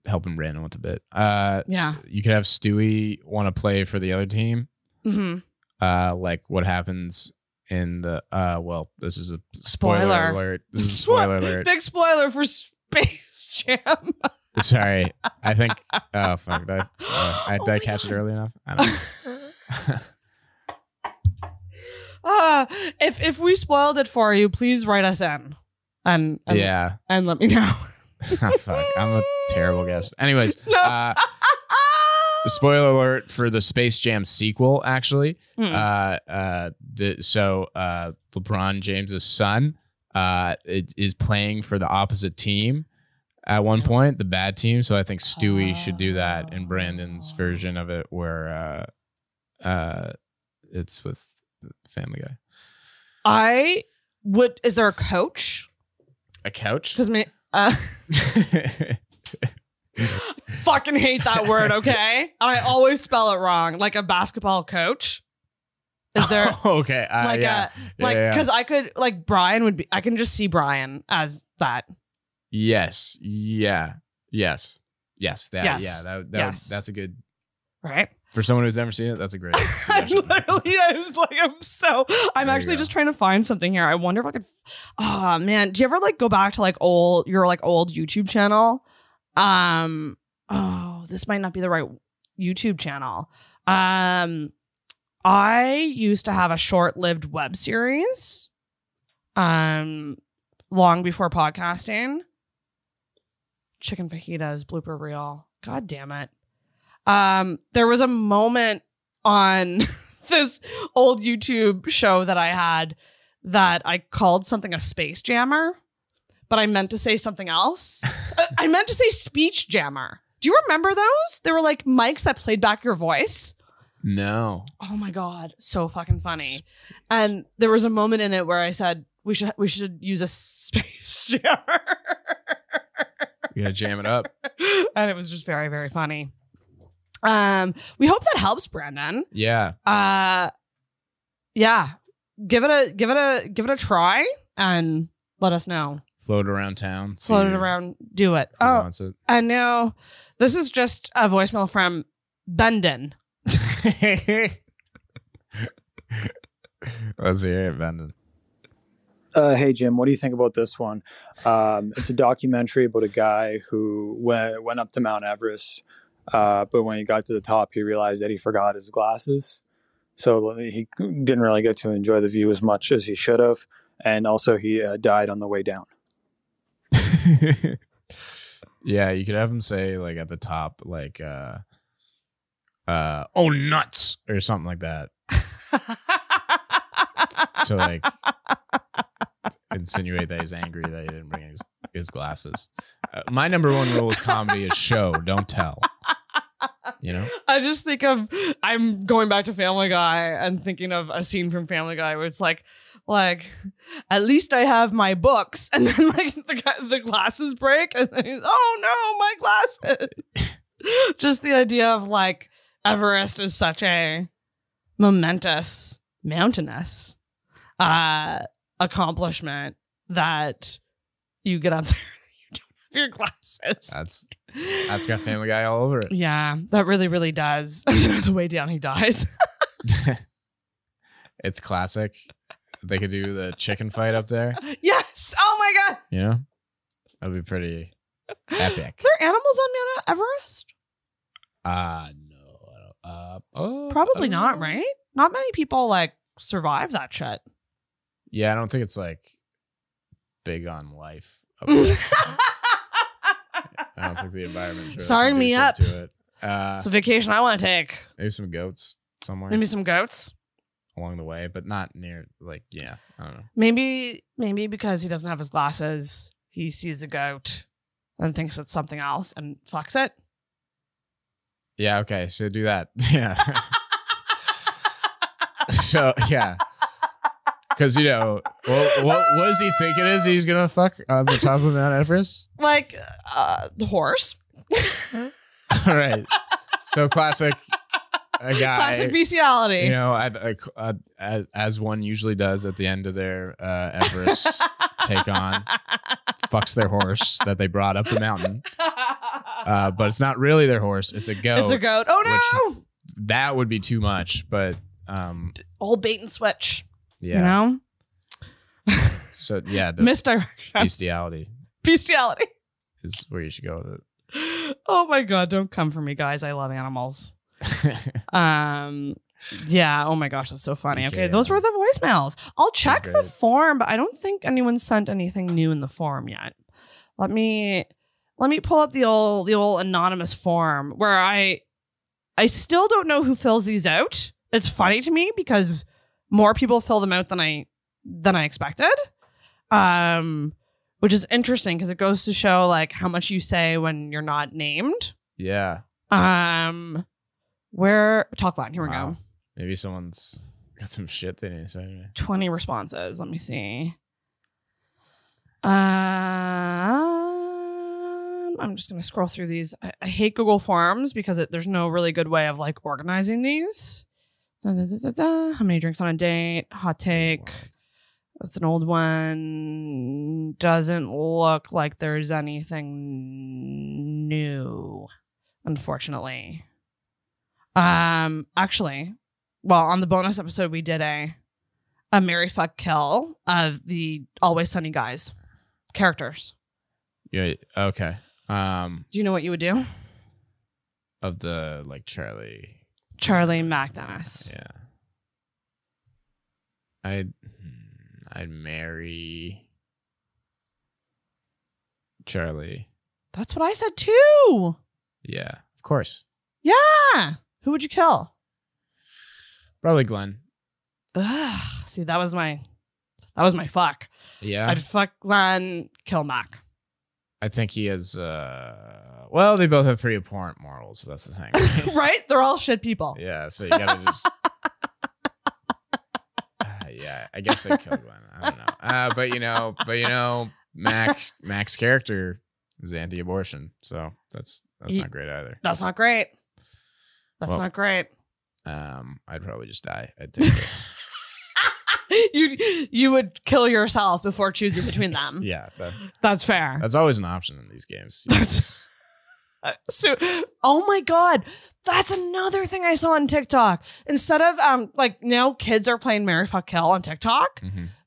helping Brandon with a bit. Yeah. You could have Stewie want to play for the other team. Mm-hmm. Like what happens in the well, this is a Spoiler alert. This is a spoiler alert. Big spoiler for Space Jam. Sorry. I think oh fuck. Did I catch it early enough? I don't know. If we spoiled it for you, please write us in. And let me know. Oh, fuck. I'm a terrible guest. Anyways, No. the spoiler alert for the Space Jam sequel, actually. LeBron James's son is playing for the opposite team at one point, the bad team. So I think Stewie should do that in Brandon's version of it, where it's with Family Guy. Is there a coach? A couch? Because fucking hate that word, okay? I always spell it wrong. Like a basketball coach. Is there okay. Because I could, like, Brian would be, I can just see Brian as that. Yes. Yeah. Yes. Yes. That's a good. Right. For someone who's never seen it, that's a great suggestion. I'm actually just trying to find something here. I wonder if I could. Oh man, do you ever like go back to like your old YouTube channel? This might not be the right YouTube channel. I used to have a short-lived web series. Long before podcasting. Chicken fajitas blooper reel. God damn it. There was a moment on this old YouTube show that I had that I called something a space jammer, but I meant to say something else. I meant to say speech jammer. Do you remember those? They were like mics that played back your voice. No. Oh my God. So fucking funny. And there was a moment in it where I said, we should use a space jammer. You gotta jam it up. And it was just very, very funny. We hope that helps, Brandon. Yeah. Yeah. Give it a try and let us know. Float around town. Float it around. Do it. Who Oh, wants it? and now this is just a voicemail from Bendon. Let's hear it, Bendon. Hey, Jim, what do you think about this one? It's a documentary about a guy who went up to Mount Everest, but when he got to the top, he realized that he forgot his glasses. So he didn't really get to enjoy the view as much as he should have. And also he died on the way down. Yeah, you could have him say like at the top, like, oh, nuts, or something like that. To like insinuate that he's angry that he didn't bring his glasses. My number one rule with comedy is show, don't tell. You know? I just think of, I'm going back to Family Guy and thinking of a scene from Family Guy where it's like, at least I have my books. And then like the glasses break and then he's, oh no, my glasses. Just the idea of like Everest is such a momentous, mountainous accomplishment that you get up there and you don't have your glasses. That's got Family Guy all over it. Yeah, that really, really does. The way down he dies. It's classic. They could do the chicken fight up there. Yes. Oh my God. You know? That'd be pretty epic. Are there animals on Mount Everest? No. Probably not, right? Not many people like survive that shit. Yeah, I don't think it's like big on life up there. I don't think the environment. Sign me up. To it. It's a vacation I want to take. Maybe some goats somewhere. Maybe some goats along the way, but not near. Like, yeah, I don't know. Maybe because he doesn't have his glasses, he sees a goat and thinks it's something else and fucks it. Yeah. Okay. So do that. Yeah. So yeah. Because, you know, what does he think it is he's going to fuck on the top of Mount Everest? Like the horse. All right. So classic guy. Classic bestiality. You know, as one usually does at the end of their Everest take on. Fucks their horse that they brought up the mountain. But it's not really their horse. It's a goat. It's a goat. Oh, no. That would be too much. But old bait and switch. Yeah. You know? So, yeah. The misdirection. Bestiality is where you should go with it. Oh, my God. Don't come for me, guys. I love animals. Yeah. Oh, my gosh. That's so funny. Okay. Those were the voicemails. I'll check the form, but I don't think anyone sent anything new in the form yet. Let me pull up the old anonymous form where I still don't know who fills these out. It's funny to me because more people fill them out than I expected, which is interesting because it goes to show like how much you say when you're not named. Yeah. Where talk line? Here we go. Maybe someone's got some shit they need to say to me. 20 responses. Let me see. I'm just gonna scroll through these. I hate Google Forms because there's no really good way of like organizing these. How many drinks on a date? Hot take. That's an old one. Doesn't look like there's anything new, unfortunately. Actually, well, on the bonus episode, we did a Marry, Fuck, Kill of the Always Sunny guys characters. Yeah. Okay. Do you know what you would do? Of the like Charlie McDonough's. Yeah. I'd marry Charlie. That's what I said too. Yeah, of course. Yeah. Who would you kill? Probably Glenn. Ugh. See, that was my That was my fuck. Yeah. I'd fuck Glenn, kill Mac. I think he is, well, they both have pretty abhorrent morals. So that's the thing. Right? They're all shit people. Yeah. So you got to just, yeah, I guess I killed Glenn. I don't know. But you know, Mac's character is anti-abortion. So that's not great either. That's not great. That's not great. I'd probably just die. I'd take it. You would kill yourself before choosing between them. Yeah, that's fair. That's always an option in these games. So, oh my God, that's another thing I saw on TikTok. Instead of like now kids are playing Marry Fuck Kill on TikTok,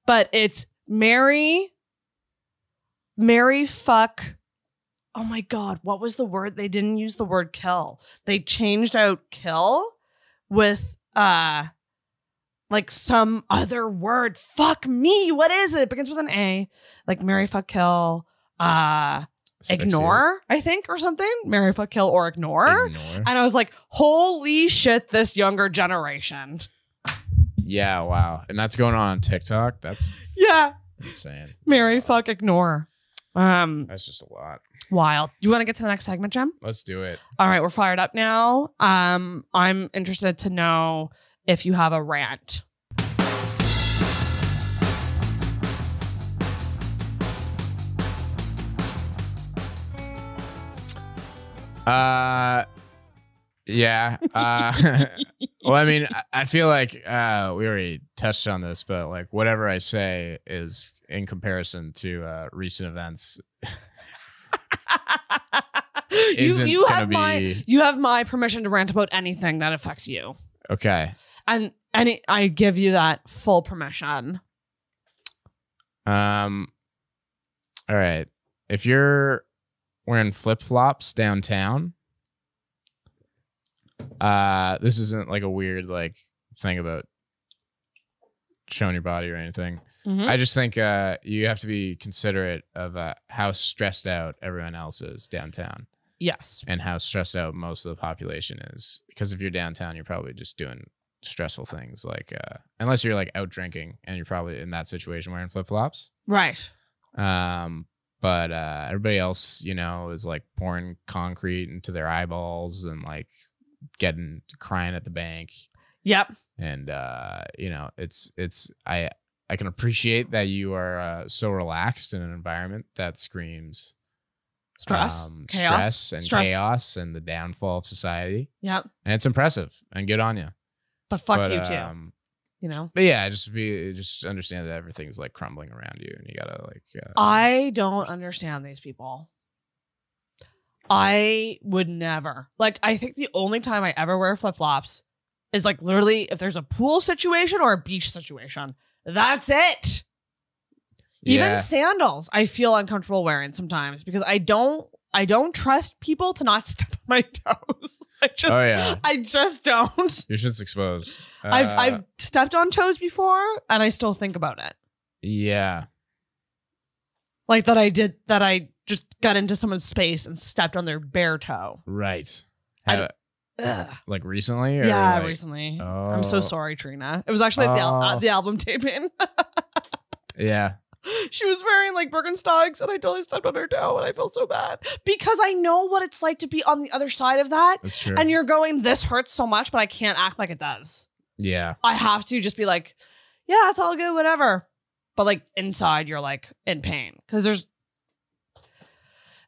but it's Marry Fuck. Oh my God, what was the word? They didn't use the word kill. They changed out kill with like some other word. Fuck me. What is it? It begins with an A. Like Marry Fuck Kill. Ignore, I think, or something. Marry Fuck Kill or ignore. And I was like, holy shit, this younger generation. Yeah, wow. And that's going on TikTok. That's insane. Marry Fuck Ignore. That's just a lot. Wild. Do you want to get to the next segment, Jem? Let's do it. All right, we're fired up now. I'm interested to know if you have a rant. Yeah. Well, I mean, I feel like we already touched on this, but like whatever I say is in comparison to recent events. You have my permission to rant about anything that affects you. Okay. And I give you that full permission. All right. If you're wearing flip-flops downtown, this isn't like a weird like thing about showing your body or anything. I just think you have to be considerate of how stressed out everyone else is downtown. Yes. And how stressed out most of the population is. Because if you're downtown, you're probably just doing stressful things like unless you're like out drinking and you're probably in that situation wearing flip-flops. Right. But everybody else, you know, is like pouring concrete into their eyeballs and like crying at the bank. Yep. And you know, I can appreciate that you are so relaxed in an environment that screams stress, chaos, and the downfall of society. Yep. And it's impressive and good on you. But fuck you too. You know. But yeah, just understand that everything's like crumbling around you, and you gotta like. I don't understand these people. I would never. Like, I think the only time I ever wear flip-flops is like literally if there's a pool situation or a beach situation. That's it. Yeah. Even sandals, I feel uncomfortable wearing sometimes because I don't trust people to not step on my toes. I just don't. Your shit's exposed. I've stepped on toes before and I still think about it. Yeah. Like that I just got into someone's space and stepped on their bare toe. Right. Like recently? Or yeah, like, recently. Oh. I'm so sorry, Trina. It was actually at the album taping. Yeah. She was wearing like Birkenstocks and I totally stepped on her toe and I felt so bad because I know what it's like to be on the other side of that. That's true. And you're going, this hurts so much, but I can't act like it does. Yeah. I have to just be like, yeah, it's all good, whatever. But like inside, you're like in pain because there's.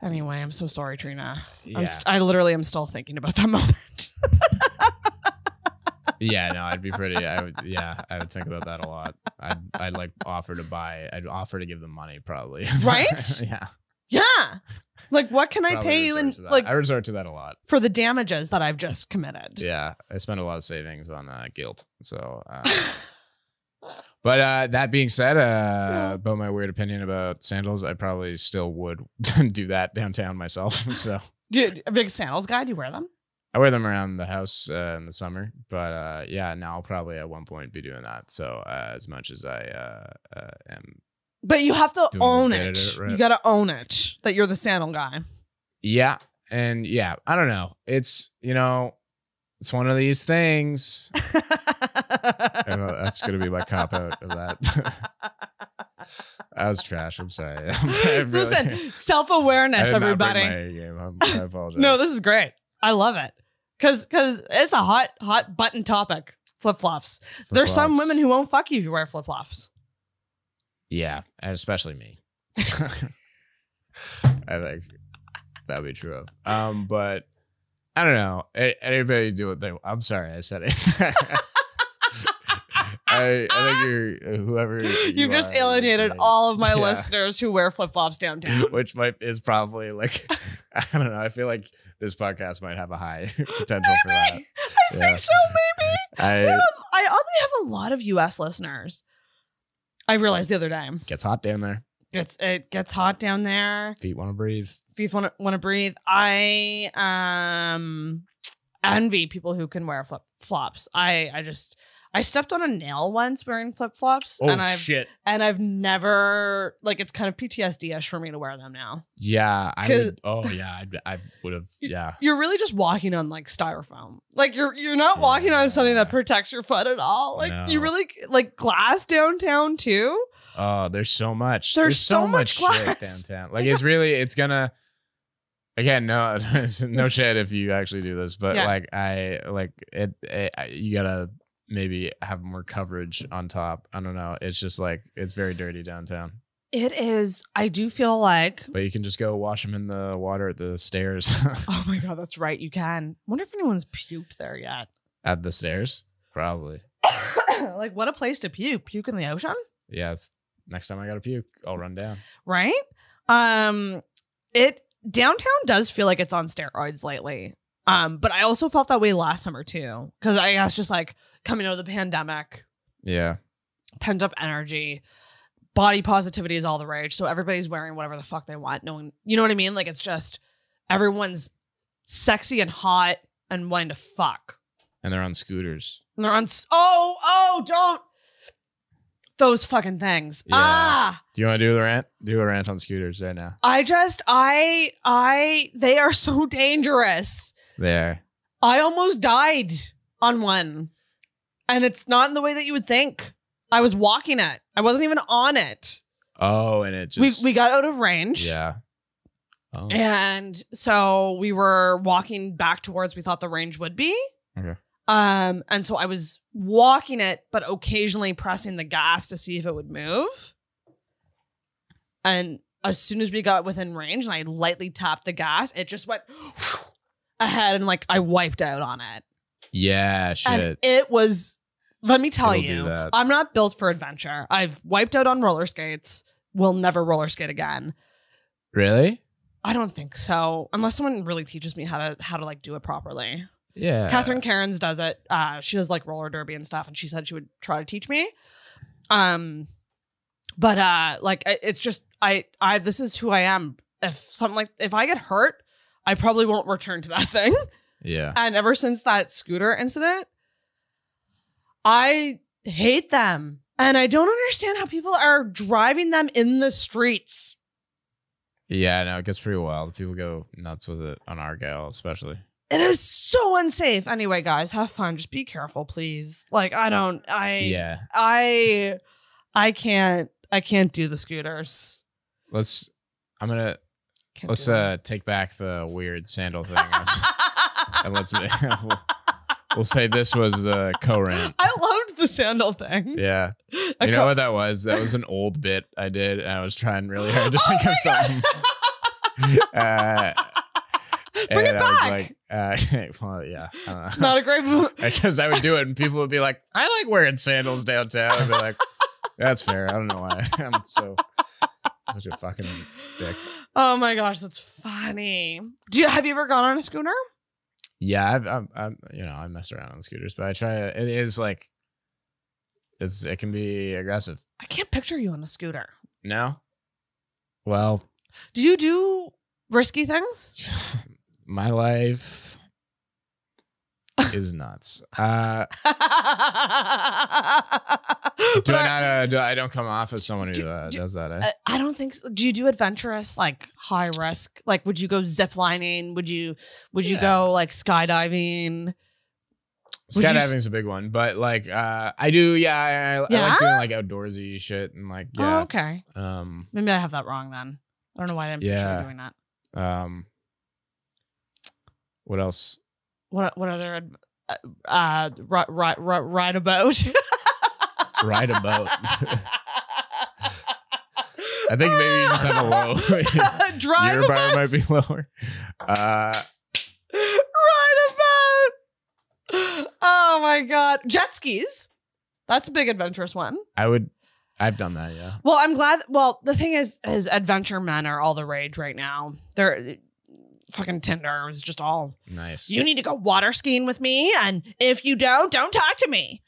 Anyway, I'm so sorry, Trina. Yeah. I literally am still thinking about that moment. Yeah, no, I'd be pretty. I would think about that a lot. I'd like offer to buy. I'd offer to give them money, probably. Right? Yeah. Yeah. Like, what can I pay you? And like, I resort to that a lot for the damages that I've just committed. Yeah, I spend a lot of savings on guilt. So, but that being said, about my weird opinion about sandals, I probably still would do that downtown myself. So, a big sandals guy? Do you wear them? I wear them around the house in the summer, but yeah, now I'll probably at one point be doing that. So as much as I am, but you have to own it. Right? You got to own it that you're the sandal guy. Yeah, and yeah, I don't know. It's it's one of these things. That's gonna be my cop out of that. That was trash. I'm sorry. Really, Listen, self-awareness, I did not everybody. bring my A game. I apologize. No, this is great. I love it. Because it's a hot button topic. Flip-flops. There's some women who won't fuck you if you wear flip-flops. Yeah, and especially me. I think that'd be true. But I don't know. Anybody do what they want. I'm sorry, I said it. I think you're whoever You've just alienated all of my listeners who wear flip-flops downtown. Which is probably like, I don't know. I feel like this podcast might have a high potential for that. I think so, maybe. I oddly have a lot of US listeners. I realized the other day. Gets hot down there. It gets hot down there. Feet want to breathe. Feet want to breathe. I envy people who can wear flip-flops. I stepped on a nail once wearing flip-flops. Oh, and shit. And I've never, like, it's kind of PTSD-ish for me to wear them now. Yeah. I would. Oh, yeah. I would have. Yeah. You're really just walking on, like, styrofoam. Like, you're not walking on something that protects your foot at all. Like, No. you really, like, glass downtown, too. Oh, there's so much. There's so much shit glass. downtown. Like, it's gonna. Again, no shit if you actually do this, but you gotta maybe have more coverage on top. I don't know. It's just like, it's very dirty downtown. It is. I do feel like. But you can just go wash them in the water at the stairs. Oh my God, that's right. You can. Wonder if anyone's puked there yet. At the stairs? Probably. Like, what a place to puke. Puke in the ocean? Yeah, next time I gotta puke, I'll run down. Right? Downtown does feel like it's on steroids lately. But I also felt that way last summer too. Because I guess just like coming out of the pandemic. Yeah. Pent up energy. Body positivity is all the rage. So everybody's wearing whatever the fuck they want. No one, you know what I mean? Like, it's just everyone's sexy and hot and wanting to fuck. And they're on scooters. And they're on don't those fucking things. Yeah. Do you want to do the rant? Do a rant on scooters right now. They are so dangerous. They are. I almost died on one. And it's not in the way that you would think. I was walking it. I wasn't even on it. Oh, and it just... We got out of range. Yeah. Oh. And so we were walking back towards we thought the range would be. Okay. And so I was walking it, but occasionally pressing the gas to see if it would move. And as soon as we got within range and I lightly tapped the gas, it just went ahead and like I wiped out on it. Yeah, shit. And it was, let me tell It'll you, do that. I'm not built for adventure. I've wiped out on roller skates. Will never roller skate again. Really? I don't think so. Unless someone really teaches me how to like do it properly. Yeah. Catherine Cairns does it. She does like roller derby and stuff, and she said she would try to teach me. But like it's just I this is who I am. If I get hurt, I probably won't return to that thing. Yeah. And ever since that scooter incident, I hate them. And I don't understand how people are driving them in the streets. Yeah, no, it gets pretty wild. People go nuts with it on Argyle, especially. It is so unsafe. Anyway, guys, have fun. Just be careful, please. Like, I can't do the scooters. Let's take back the weird sandal thing. And we'll say this was the co-rant. I loved the sandal thing. Yeah. You know what that was? That was an old bit I did, and I was trying really hard to think of something. Bring it back. I was like, well, yeah, I don't know. Not a great move. Because I would do it, and people would be like, I like wearing sandals downtown. I'd be like, that's fair. I don't know why. I'm such a fucking dick. Oh my gosh, that's funny. Have you ever gone on a scooter? Yeah, I messed around on scooters, but I try. It is like, it can be aggressive. I can't picture you on a scooter. No. Well, do you do risky things? My life is nuts. I don't come off as someone who does that. I don't think so. Do you do adventurous, like high risk? Like, would you go zip lining? Would you go like skydiving? Skydiving's a big one, but like I do, I like doing like outdoorsy shit and like Oh, okay. Maybe I have that wrong then. I don't know why I didn't picture you doing that. What else? What other ride a boat? Ride a boat. I think maybe you just have a low. Drive Your a bar boat. might be lower. Ride a boat. Oh my god, jet skis. That's a big adventurous one. I've done that, yeah. Well, I'm glad. Well, the thing is adventure men are all the rage right now. They're fucking Tinder is just all nice. You need to go water skiing with me, and if you don't talk to me.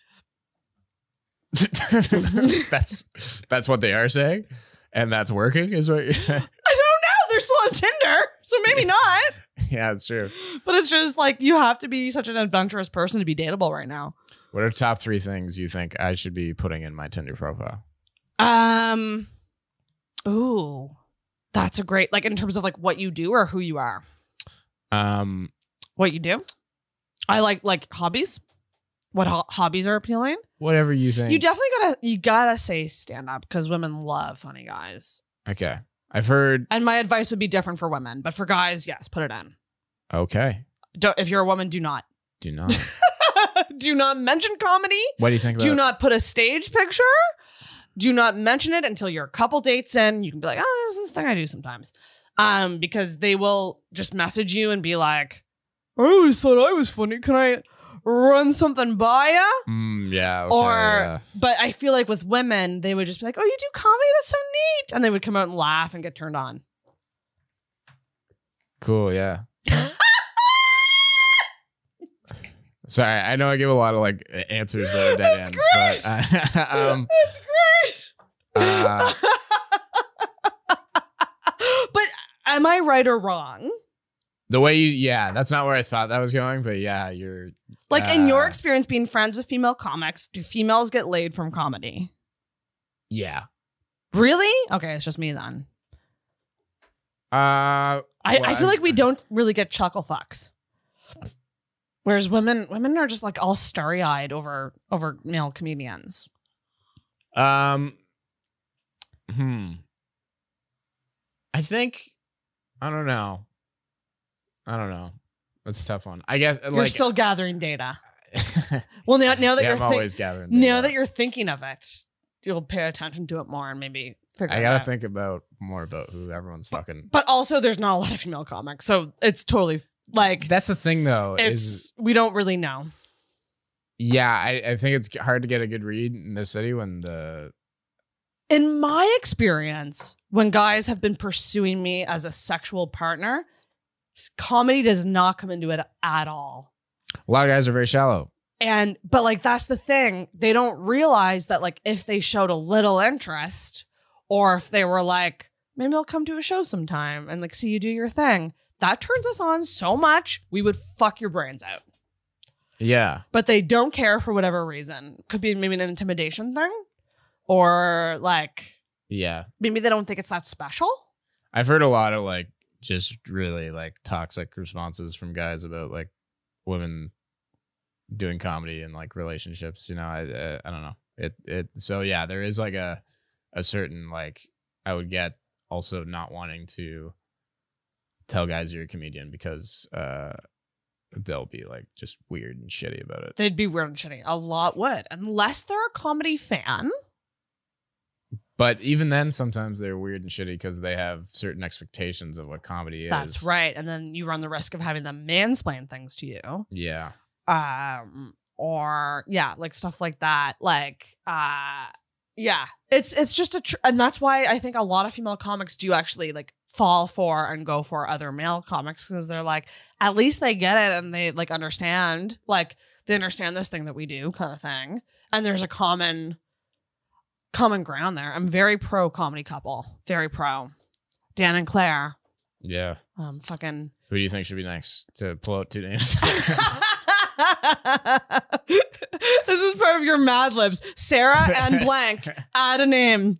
That's what they are saying, and that's working, is what you're saying. I don't know. They're still on Tinder, so maybe not. Yeah, it's true. But it's just like you have to be such an adventurous person to be dateable right now. What are top 3 things you think I should be putting in my Tinder profile? Ooh, that's a great, like in terms of like what you do or who you are. What you do? I like hobbies. What hobbies are appealing? Whatever you think. You definitely gotta say stand up because women love funny guys. Okay, I've heard. And my advice would be different for women, but for guys, yes, put it in. Okay. If you're a woman, do not. Do not. Do not mention comedy. What do you think about Do not put a stage picture. Do not mention it until you're a couple dates in. You can be like, oh, this is this thing I do sometimes. Because they will just message you and be like, I always thought I was funny. Can I run something by ya? Yeah. Okay, But I feel like with women, they would just be like, oh, you do comedy? That's so neat. And they would come out and laugh and get turned on. Cool. Yeah. Sorry, I know I give a lot of like answers that are dead ends, great. but That's great. But am I right or wrong? the way that's not where I thought that was going, but yeah, you're like in your experience being friends with female comics, do females get laid from comedy? Yeah. Really? Okay, it's just me then. I feel like we don't really get chuckle fucks. Whereas women are just like all starry-eyed over male comedians. I think I don't know. That's a tough one. I guess You're still gathering data. Well, now that I'm always gathering data. Now that you're thinking of it, you'll pay attention to it more and maybe figure it out. I gotta think more about who everyone's fucking. But also, there's not a lot of female comics, so it's totally like that's the thing, though. We don't really know. Yeah, I think it's hard to get a good read in this city when In my experience, when guys have been pursuing me as a sexual partner, comedy does not come into it at all. A lot of guys are very shallow. But like, that's the thing. They don't realize that like, if they showed a little interest or if they were like, maybe I'll come to a show sometime and like, see you do your thing. That turns us on so much. We would fuck your brains out. Yeah. But they don't care for whatever reason. Could be maybe an intimidation thing or like, yeah, maybe they don't think it's that special. I've heard a lot of like, just really like toxic responses from guys about like women doing comedy and like relationships, you know. I don't know it so yeah, there is like a certain like I would get also not wanting to tell guys you're a comedian because they'll be like just weird and shitty about it. They'd be weird and shitty. A lot would, unless they're a comedy fan. But even then, sometimes they're weird and shitty because they have certain expectations of what comedy is. That's right. And then you run the risk of having them mansplain things to you. Yeah. Or yeah, like stuff like that. Like, yeah, it's just and that's why I think a lot of female comics do actually like fall for and go for other male comics because they're like, at least they get it and they like understand, like they understand this thing that we do kind of thing. And there's a common ground there. I'm very pro comedy couple. Very pro. Dan and Claire. Yeah. Fucking. Who do you think should be next to pull out 2 names? This is part of your Mad Libs. Sarah and blank. Add a name.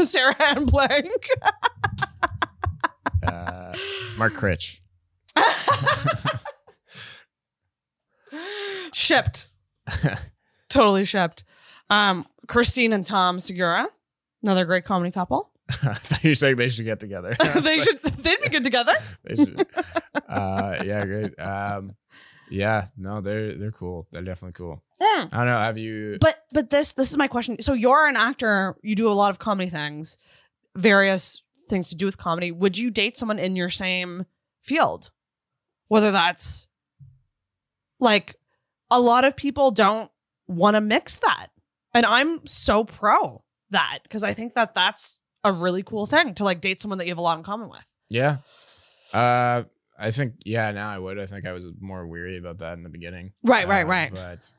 Sarah and blank. Mark Critch. Shipped. Totally shipped. Christine and Tom Segura, another great comedy couple. I thought you were saying they should get together. They'd be good together. They should. Yeah, great. Yeah, no, they're cool. They're definitely cool. Yeah. I don't know. Have you? But this is my question. So you're an actor. You do a lot of comedy things, various things to do with comedy. Would you date someone in your same field? Whether that's like a lot of people don't want to mix that, and I'm so pro that because I think that that's a really cool thing to like date someone that you have a lot in common with. Yeah. I think, now I would. I think I was more weary about that in the beginning. Right. But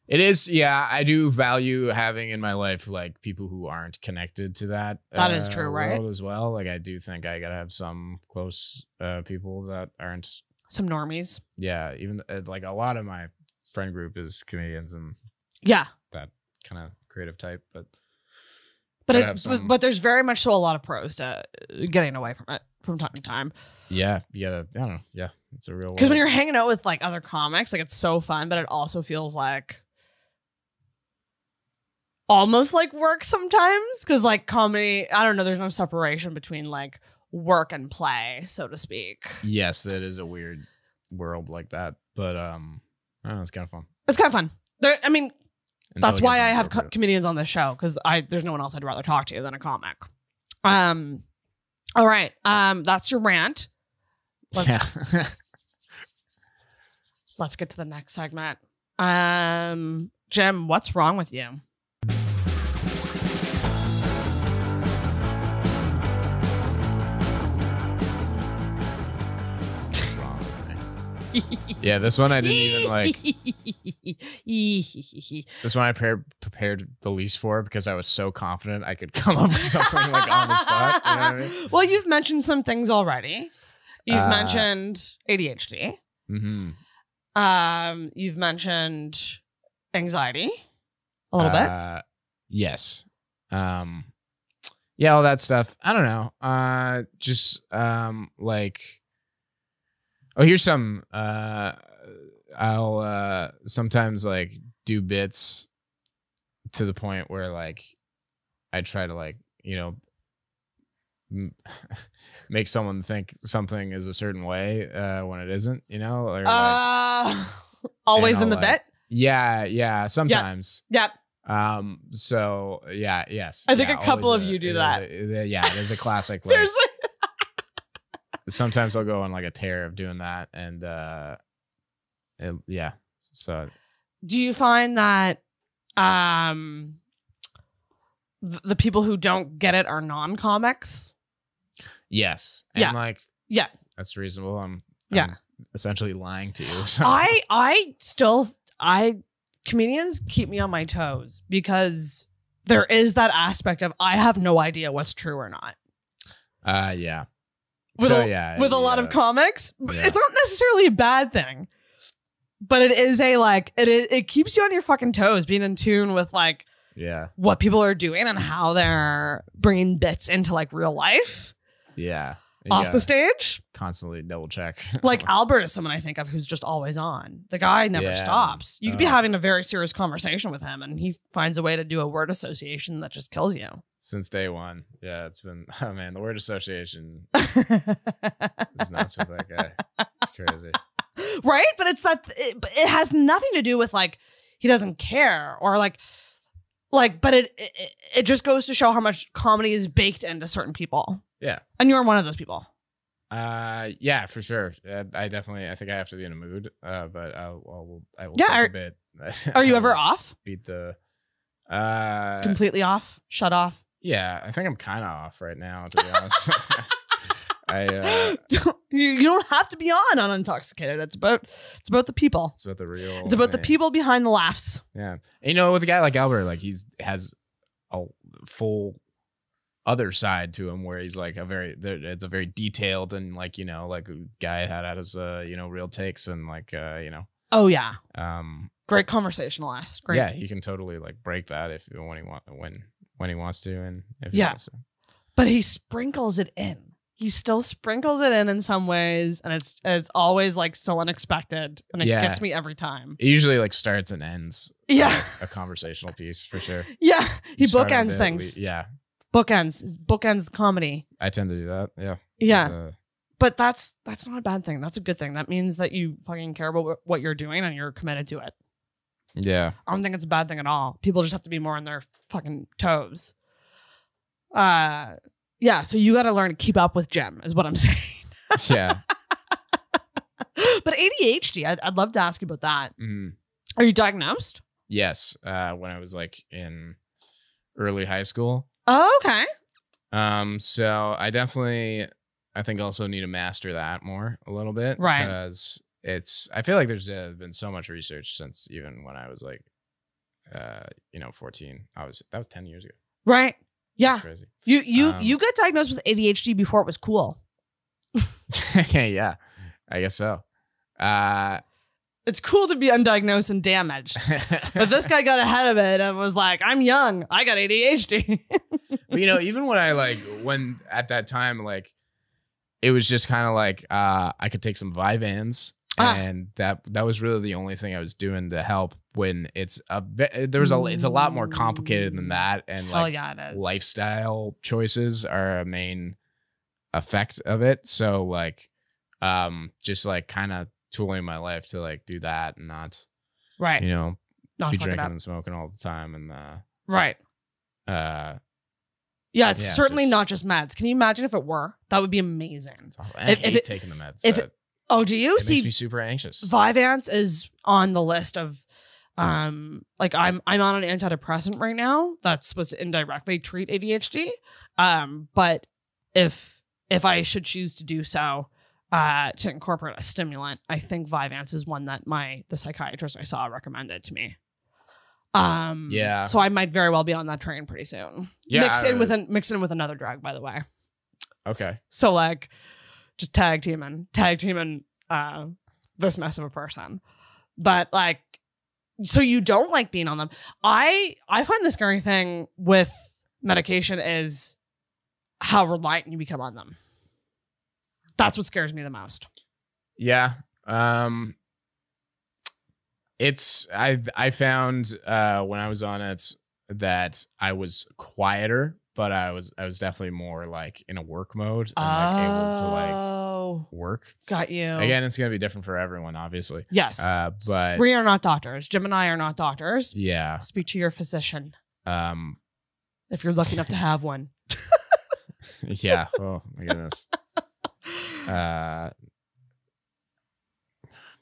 it is, I do value having in my life like people who aren't connected to that. That is true, right? World as well. Like I do think I gotta have some close people that aren't some normies. Yeah, even like a lot of my friend group is comedians and that kind of creative type, but there's very much so a lot of pros to getting away from it from time to time. Yeah, you gotta, I don't know. Yeah, it's a real. Because when you're hanging out with like other comics, like it's so fun, but it also feels like almost like work sometimes. Because like comedy, I don't know, there's no separation between like work and play, so to speak. Yes, it is a weird world like that, but I don't know, it's kind of fun. It's kind of fun. That's why I have comedians on this show because there's no one else I'd rather talk to than a comic. All right. That's your rant. Let's get to the next segment. Jim, what's wrong with you? What's wrong with me? Yeah, this one I didn't even like. This one I prepared the least for because I was so confident I could come up with something like on the spot. You know what I mean? Well, you've mentioned some things already. You've mentioned ADHD. Mm-hmm. You've mentioned anxiety a little bit. Yes. Yeah, all that stuff. I don't know. Just like, oh, here's some. I'll sometimes like do bits to the point where like I try to like, make someone think something is a certain way when it isn't, or like, always in the bit. Yeah, sometimes. Yep. So yeah, yes. I think a couple of you do that. It is a classic. Like, sometimes I'll go on like a tear of doing that, and So, do you find that the people who don't get it are non-comics? Yes. And that's reasonable. I'm essentially lying to you. So. Comedians keep me on my toes because there is that aspect of I have no idea what's true or not. Yeah. With a lot of comics, it's not necessarily a bad thing, but it is it keeps you on your fucking toes, being in tune with like what people are doing and how they're bringing bits into like real life. Yeah. Off the stage. Constantly double check. Like Albert is someone I think of who's just always on. The guy never stops. You could be having a very serious conversation with him and he finds a way to do a word association that just kills you. Since day one. Yeah, it's been, oh man, the word association is nuts with that guy. It's crazy. Right? But it has nothing to do with like, he doesn't care or but it just goes to show how much comedy is baked into certain people. Yeah. And you're one of those people. Yeah, for sure. I think I have to be in a mood. But I will take a bit. Are you ever off? Beat the completely off? Shut off? Yeah, I think I'm kind of off right now, to be honest. You don't have to be on Intoxicated. It's about the people. It's about the real. It's about the people behind the laughs. Yeah. And, with a guy like Albert, like he has a full other side to him where he's like it's a very detailed and like like a guy had his real takes and like oh yeah, great conversationalist. Great. Yeah, he can totally like break that when he wants to and if he wants to. But he sprinkles it in. he still sprinkles it in some ways, and it's always like so unexpected, and it gets me every time. It usually like starts and ends. Yeah, a conversational piece for sure. Yeah, he Start bookends a bit, things. Yeah, bookends the comedy. I tend to do that. Yeah, yeah. But that's not a bad thing. That's a good thing. That means that you fucking care about what you're doing and you're committed to it. Yeah. I don't think it's a bad thing at all. People just have to be more on their fucking toes. Yeah, so you got to learn to keep up with Jim is what I'm saying. Yeah. But ADHD, I'd love to ask you about that. Mm. Are you diagnosed? Yes. When I was like in early high school. Oh, okay. So I definitely, I think also need to master that more a little bit. Right. Because I feel like there's been so much research since even when I was like, 14. That was 10 years ago. Right. Yeah. That's crazy. You got diagnosed with ADHD before it was cool. Yeah, I guess so. It's cool to be undiagnosed and damaged. But this guy got ahead of it and was like, I'm young. I got ADHD. But even when at that time, like, it was just kind of like, I could take some Vyvanse, and that was really the only thing I was doing to help when it's a lot more complicated than that. And like, yeah, it is. Lifestyle choices are a main effect of it. So like, just like kind of tooling my life to like do that and not, right. Not be drinking and smoking all the time. And, right. Yeah, it's certainly not just meds. Can you imagine if it were? That would be amazing. I hate taking the meds. Do you? It makes me super anxious. Vyvanse is on the list of, like I'm on an antidepressant right now that's supposed to indirectly treat ADHD. But if I should choose to do so, to incorporate a stimulant, I think Vyvanse is one that the psychiatrist I saw recommended to me. Yeah. So I might very well be on that train pretty soon. Yeah. Mixed in with another drug, by the way. Okay. So like, just tag teaming, this mess of a person. But like, so you don't like being on them. I find the scary thing with medication is how reliant you become on them. That's what scares me the most. Yeah. I found when I was on it that I was quieter, but I was definitely more like in a work mode and like able to like work. Got you. Again, it's gonna be different for everyone, obviously. Yes. But we are not doctors. Jim and I are not doctors. Yeah. Speak to your physician. If you're lucky enough to have one. Yeah. Oh my goodness.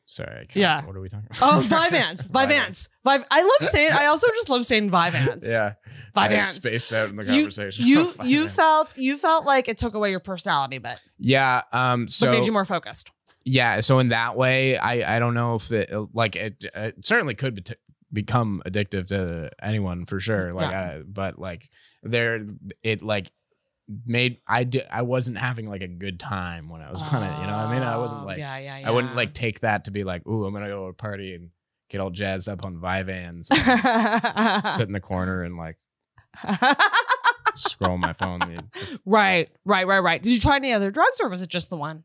Sorry. Yeah. What are we talking about? Oh, Vyvanse. I also just love saying Vyvanse. Yeah. Vyvanse. I spaced out in the conversation. You felt like it took away your personality a bit. Yeah. So but made you more focused. Yeah. So in that way, I don't know if it certainly could become addictive to anyone for sure. Like, but like I wasn't having like a good time when I was on it. You know what I mean? I wasn't like, I wouldn't like take that to be like, ooh, I'm going to go to a party and get all jazzed up on Vyvanse, sit in the corner and like scroll my phone. Right. Did you try any other drugs or was it just the one?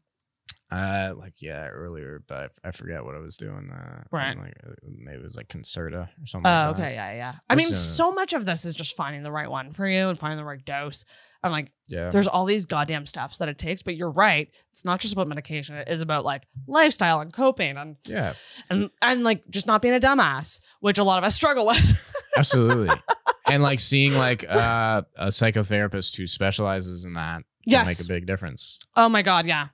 Earlier, but I forget what I was doing. Right. Like, maybe it was like Concerta or something. Oh, okay. Yeah. I mean, so much of this is just finding the right one for you and finding the right dose. I'm like, there's all these goddamn steps that it takes, but you're right. It's not just about medication. It is about like lifestyle and coping and like just not being a dumbass, which a lot of us struggle with. Absolutely. And like seeing like a psychotherapist who specializes in that can make a big difference. Oh my God. Yeah.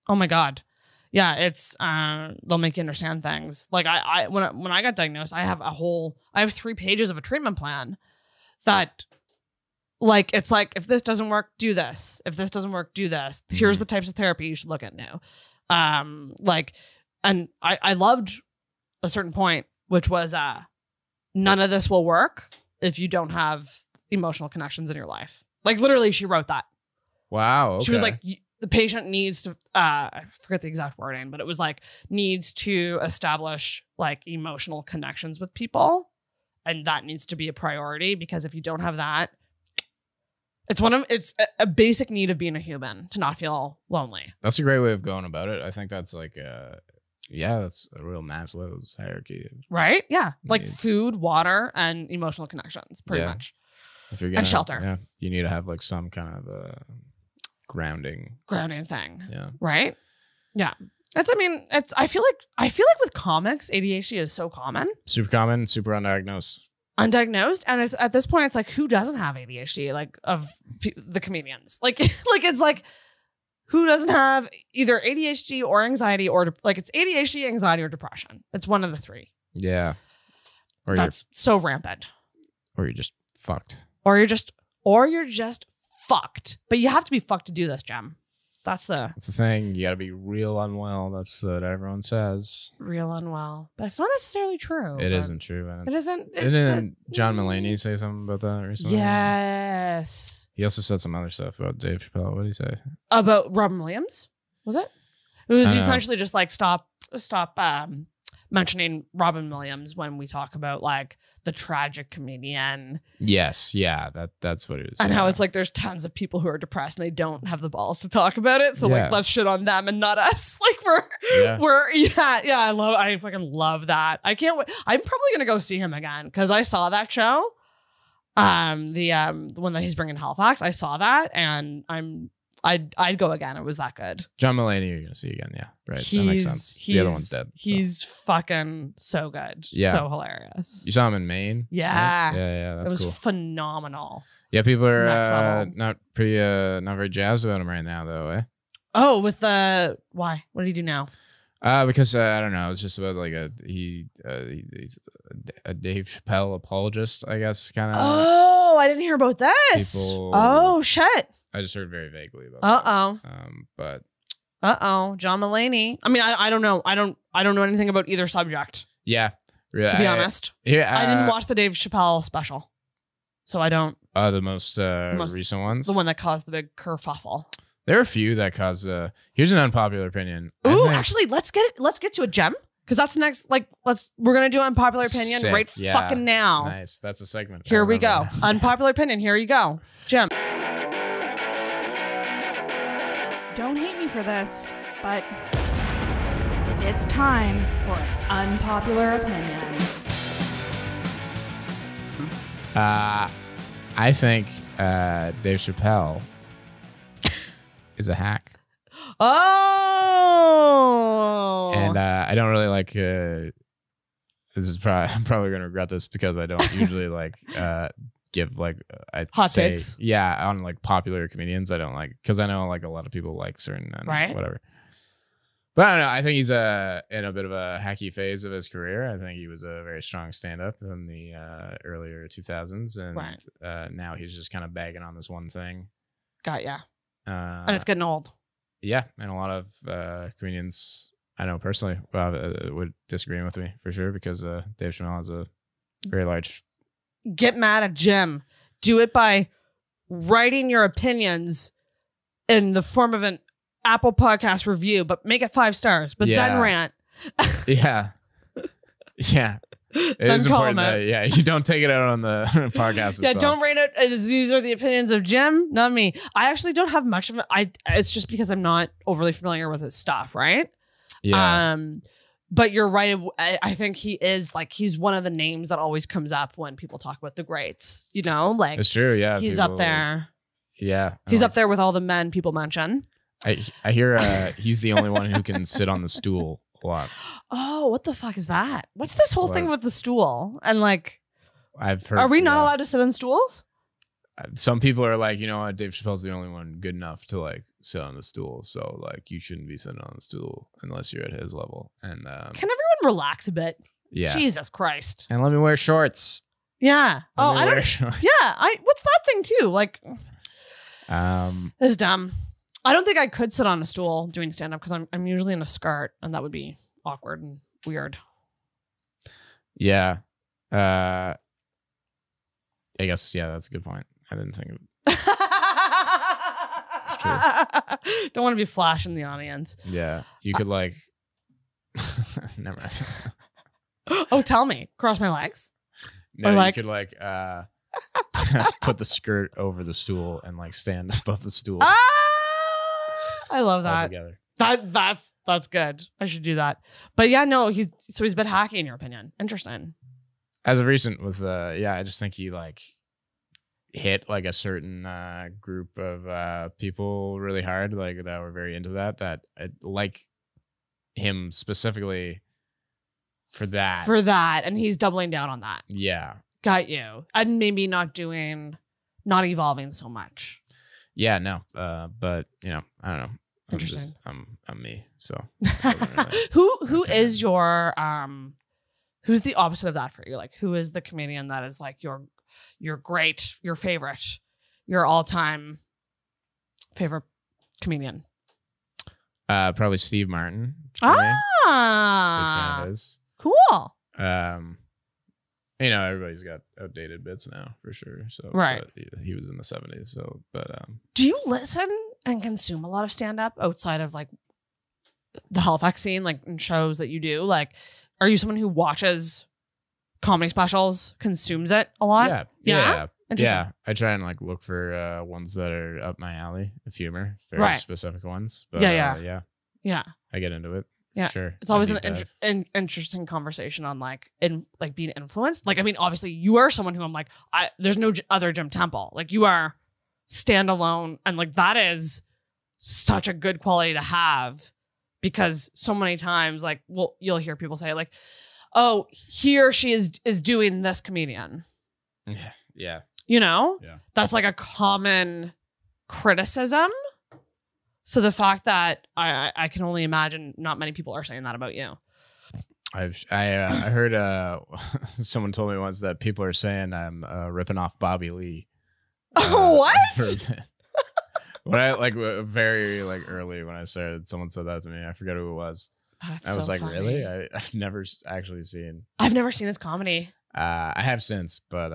Oh my God. Yeah. It's, they'll make you understand things. Like when I got diagnosed, I have 3 pages of a treatment plan that, like, it's like, if this doesn't work, do this. If this doesn't work, do this. Here's the types of therapy you should look at now. And I loved a certain point, which was none of this will work if you don't have emotional connections in your life. Like, literally, she wrote that. Wow. Okay. She was like, the patient needs to, I forget the exact wording, but it was like, needs to establish like emotional connections with people. And that needs to be a priority because if you don't have that, It's a basic need of being a human to not feel lonely. That's a great way of going about it. I think that's like, that's a real Maslow's hierarchy. Right? Yeah. Like needs. food, water, and emotional connections, pretty much. If you're and shelter. Yeah, you need to have like some kind of grounding thing. Yeah. Right? Yeah. I feel like with comics, ADHD is so common. Super common, super undiagnosed. And it's at this point, it's like, who doesn't have ADHD? Like of the comedians, like it's like, who doesn't have either ADHD or anxiety or like it's ADHD, anxiety, or depression. It's one of the three. Yeah, or that's so rampant. Or you're just fucked. Or you're just fucked. But you have to be fucked to do this, Jem. That's the thing. You got to be real unwell. That's what everyone says. Real unwell. But it's not necessarily true. It isn't true. It isn't. Didn't John Mulaney say something about that recently? Yes. He also said some other stuff about Dave Chappelle. What did he say? About Robin Williams? Was it? It was essentially just like stop mentioning Robin Williams when we talk about like the tragic comedian. Yes, yeah, that's what it is. And how it's like there's tons of people who are depressed and they don't have the balls to talk about it. So like let's shit on them and not us. Like I fucking love that. I can't wait. I'm probably gonna go see him again because I saw that show. The one that he's bringing Halifax. I saw that and I'd go again. It was that good. John Mulaney, you're gonna see again. Yeah, right. That makes sense. The other one's dead. He's fucking so good. Yeah. So hilarious. You saw him in Maine? Yeah. Right? Yeah. That's cool. It was phenomenal. Yeah, people are not very jazzed about him right now, though. Eh? Oh, with the why? What did he do now? Because I don't know. It's just about like he's a Dave Chappelle apologist, I guess, kind of. Oh, I didn't hear about this. Oh shit. I just heard very vaguely about that. But John Mulaney. I mean, I don't know. I don't know anything about either subject. Yeah. To be honest. Yeah. I didn't watch the Dave Chappelle special. So I don't. The most recent ones? The one that caused the big kerfuffle. There are a few that caused here's an unpopular opinion. Ooh, actually, let's get to a gem. Because that's the next, we're going to do unpopular opinion fucking now. Nice. That's a segment. Here we go. Unpopular opinion. Here you go. Gem. Don't hate me for this, but it's time for an unpopular opinion. I think Dave Chappelle is a hack. Oh. And I don't really like I'm probably going to regret this because I don't usually give hot takes. Yeah, on like popular comedians. I don't like because I know like a lot of people like certain whatever. But I don't know. I think he's in a bit of a hacky phase of his career. I think he was a very strong stand-up in the earlier 2000s, and now he's just kind of bagging on this one thing. Got ya. And it's getting old. Yeah, and a lot of comedians I know personally would disagree with me for sure because Dave Chappelle has a very large. Get mad at Jim. Do it by writing your opinions in the form of an Apple Podcast review, but make it 5 stars. But then rant. Yeah. It is important that you don't take it out on the podcast. Yeah, don't rate it. These are the opinions of Jim, not me. I actually don't have much of it. It's just because I'm not overly familiar with his stuff, right? Yeah. But you're right. I think he's one of the names that always comes up when people talk about the greats. You know, like it's true. Yeah, he's up there. Yeah, he's up there with all the men people mention. I hear he's the only one who can sit on the stool a lot. Oh, what the fuck is that? What's this whole thing with the stool? And like, I've heard. Are we not allowed to sit on stools? Some people are like, you know what, Dave Chappelle's the only one good enough to like sit on the stool, so like you shouldn't be sitting on the stool unless you're at his level. And can everyone relax a bit? Yeah, Jesus Christ. And let me wear shorts. Yeah. I don't. Yeah. What's that thing too? Like, this is dumb. I don't think I could sit on a stool doing stand up because I'm usually in a skirt, and that would be awkward and weird. Yeah. I guess that's a good point. I didn't think of it. It's true. Don't want to be flash in the audience. Yeah. You could like never mind. Oh, tell me. Cross my legs? No, or like, you could like put the skirt over the stool and like stand above the stool. I love all that. together. That's good. I should do that. But yeah, no, he's a bit hacky in your opinion. Interesting. As of recent with I just think he like hit like a certain group of people really hard, like that were very into that I like him specifically for that, and he's doubling down on that. Yeah, got you. And maybe not evolving so much. Yeah, no, but I don't know. Interesting. I'm me, so it doesn't really- who is your who's the opposite of that for you? Like, who is the comedian that is like your great, your favorite, your all-time favorite comedian? Probably Steve Martin. For me. Big fan of his. Cool. Everybody's got outdated bits now for sure. So right, but he was in the 70s. So, but do you listen and consume a lot of stand-up outside of like the Halifax scene, like in shows that you do? Like, are you someone who watches comedy specials, consumes it a lot? Yeah. I try and like look for ones that are up my alley of humor, very specific ones. But, yeah. I get into it. Yeah, sure. It's always an interesting conversation on like being influenced. Like, I mean, obviously, you are someone who I'm like, there's no other Jim Temple. Like, you are standalone, and like that is such a good quality to have, because so many times, like, you'll hear people say like, "Oh, he or she is doing this comedian." Yeah. Yeah. That's like a common criticism. So the fact that I can only imagine not many people are saying that about you. I heard someone told me once that people are saying I'm ripping off Bobby Lee. What? When I like very like early when I started, someone said that to me. I forget who it was. That's I was so like, funny. really? I've never actually seen. I've never seen his comedy. I have since, but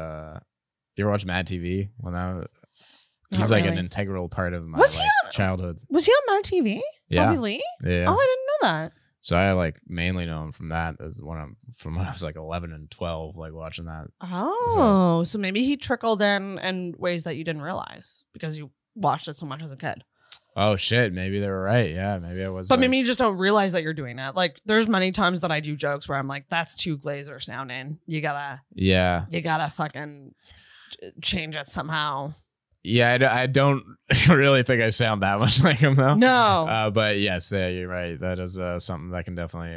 you ever watch Mad TV? He's Not like really. an integral part of my childhood. Was he on Mad TV? Yeah. Bobby Lee? Yeah. Oh, I didn't know that. So I like mainly know him from that as from when I was like 11 and 12, like watching that. Oh, so maybe he trickled in ways that you didn't realize because you watched it so much as a kid. Oh shit, maybe they were right. Yeah, maybe I was. But maybe you just don't realize that you're doing it. Like, there's many times that I do jokes where I'm like, that's too Glazer sounding. You gotta fucking change it somehow. Yeah, I don't really think I sound that much like him though. No. But yes, you're right. That is something that can definitely.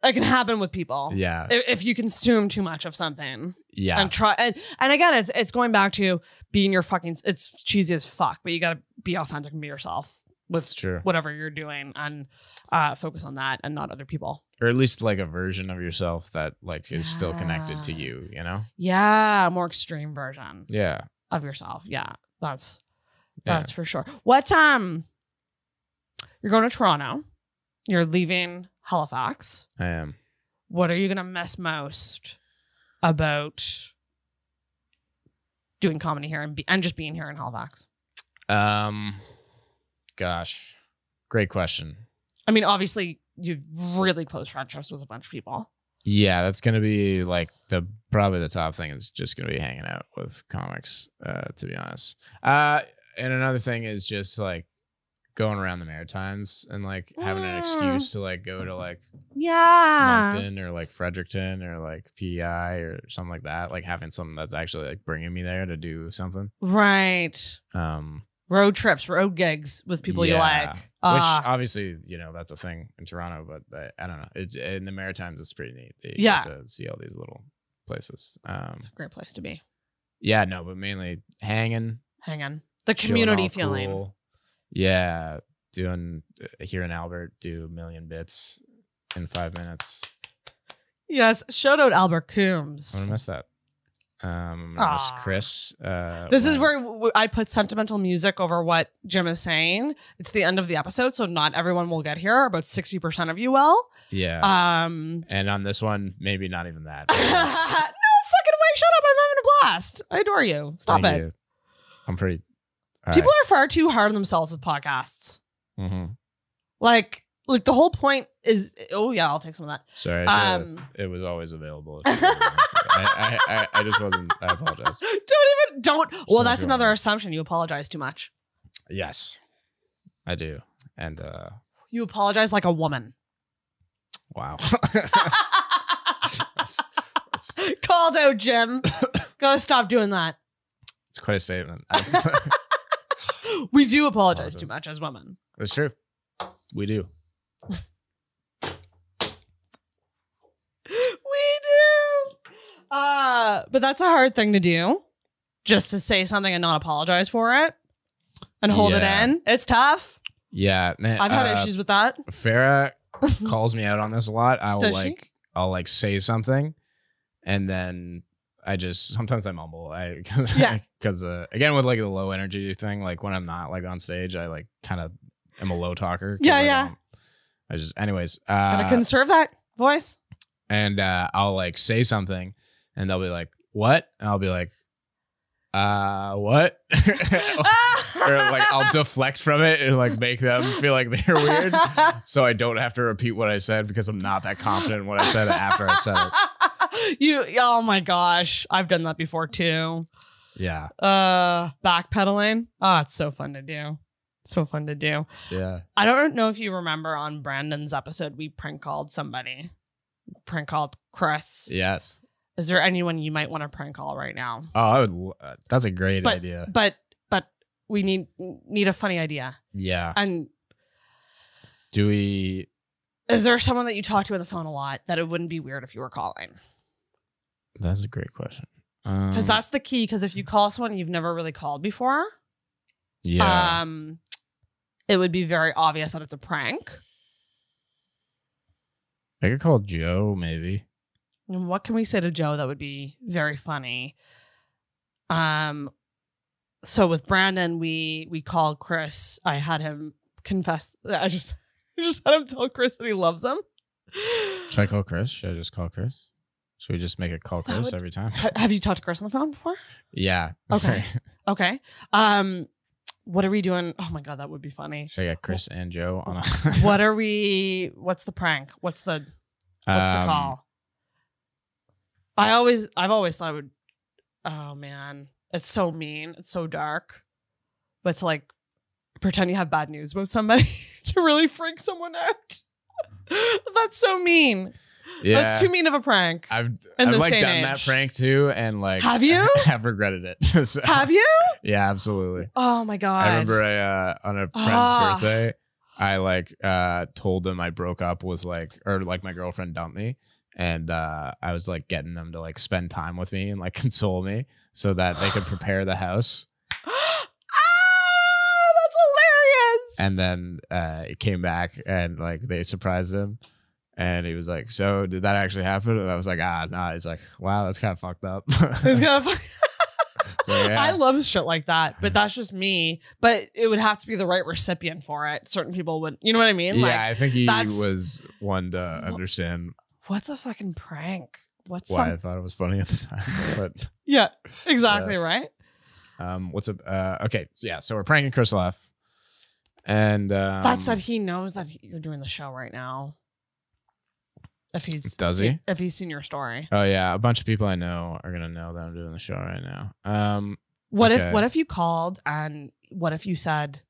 It can happen with people. Yeah. If you consume too much of something. Yeah. And try and again, it's going back to being your fucking. It's cheesy as fuck, but you gotta be authentic and be yourself with whatever you're doing, and focus on that and not other people. Or at least like a version of yourself that like is still connected to you. You know. Yeah, a more extreme version. Yeah. Of yourself. Yeah. That's for sure. What you're going to Toronto. You're leaving Halifax. I am. What are you gonna miss most about doing comedy here and just being here in Halifax? Gosh, great question. I mean, obviously you've really close friendships with a bunch of people. Yeah, that's gonna be like probably the top thing is just gonna be hanging out with comics, to be honest. And another thing is just like going around the Maritimes and like having an excuse to like go to like Moncton or like Fredericton or like PEI or something like that. Like having something that's actually like bringing me there to do something. Right. Road trips, road gigs with people you like. Which obviously, that's a thing in Toronto, but I don't know. It's in the Maritimes, it's pretty neat. You get to see all these little places. It's a great place to be. Yeah, no, but mainly hanging. The community feeling. Cool. Yeah. Doing here in Albert, do a million bits in 5 minutes. Yes. Shout out Albert Coombs. I'm going to miss that. I'm going to miss Chris. This is where I put sentimental music over what Jim is saying. It's the end of the episode, so not everyone will get here. About 60% of you will. Yeah. And on this one, maybe not even that. No fucking way. Shut up. I'm having a blast. I adore you. Stop Thank it. You. I'm pretty... People are far too hard on themselves with podcasts. Mm-hmm. Like like the whole point is, oh yeah, I'll take some of that. Sorry, it was always available. I just wasn't. I apologize. Don't. Well, that's another assumption. You apologize too much. Yes, I do, and you apologize like a woman. Wow. that's called out, Jim. Gotta stop doing that. It's quite a statement. We do apologize too much as women. That's true. We do. But that's a hard thing to do. Just to say something and not apologize for it and hold it in. It's tough. Yeah. I've had issues with that. Farrah calls me out on this a lot. I'll say something and then sometimes I mumble. Because again, with like the low energy thing, like when I'm not like on stage, I like kind of am a low talker. Anyways. Gotta conserve that voice. And I'll like say something and they'll be like, what? And I'll be like, what? Or like I'll deflect from it and like make them feel like they're weird. So I don't have to repeat what I said because I'm not that confident in what I said after I said it. Oh my gosh. I've done that before too. Yeah. Backpedaling. Oh, it's so fun to do. So fun to do. Yeah. I don't know if you remember on Brandon's episode, we prank called somebody. Prank called Chris. Yes. Is there anyone you might want to prank call right now? Oh, I would. That's a great idea. But we need a funny idea. Yeah. And is there someone that you talk to on the phone a lot that it wouldn't be weird if you were calling? That's a great question. Because that's the key. Because if you call someone you've never really called before, yeah, it would be very obvious that it's a prank. I could call Joe, maybe. And what can we say to Joe that would be very funny? So with Brandon, we called Chris. I had him confess. I just had him tell Chris that he loves him. Should I call Chris? Should I just call Chris? Should we just make it call Chris every time? Have you talked to Chris on the phone before? Yeah. Okay. Okay. What are we doing? Oh my God, that would be funny. Should I get Chris and Joe on a what's the prank? What's the call? I've always thought it would, oh man, it's so mean. It's so dark. But to like pretend you have bad news with somebody to really freak someone out. That's so mean. Yeah. That's too mean of a prank. I've like done that prank too, and like have you? have regretted it. So, have you? Yeah, absolutely. Oh my God. I remember on a friend's birthday, I like told them I broke up with my girlfriend dumped me, and I was like getting them to like spend time with me and like console me so that they could prepare the house. That's hilarious. And then it came back and like they surprised him. And he was like, so did that actually happen? And I was like, nah. He's like, wow, that's kind of fucked up. It's kind of fucked So, yeah. I love shit like that, but that's just me. But it would have to be the right recipient for it. Certain people would, you know what I mean? Yeah, like, I think he was one to understand. What's a fucking prank? Why I thought it was funny at the time. But yeah, exactly right. What's up? Okay, so we're pranking Chris Leff. And that said, he knows that you're doing the show right now. If he's seen your story. Oh yeah, a bunch of people I know are gonna know that I'm doing the show right now. What if you called and what if you said,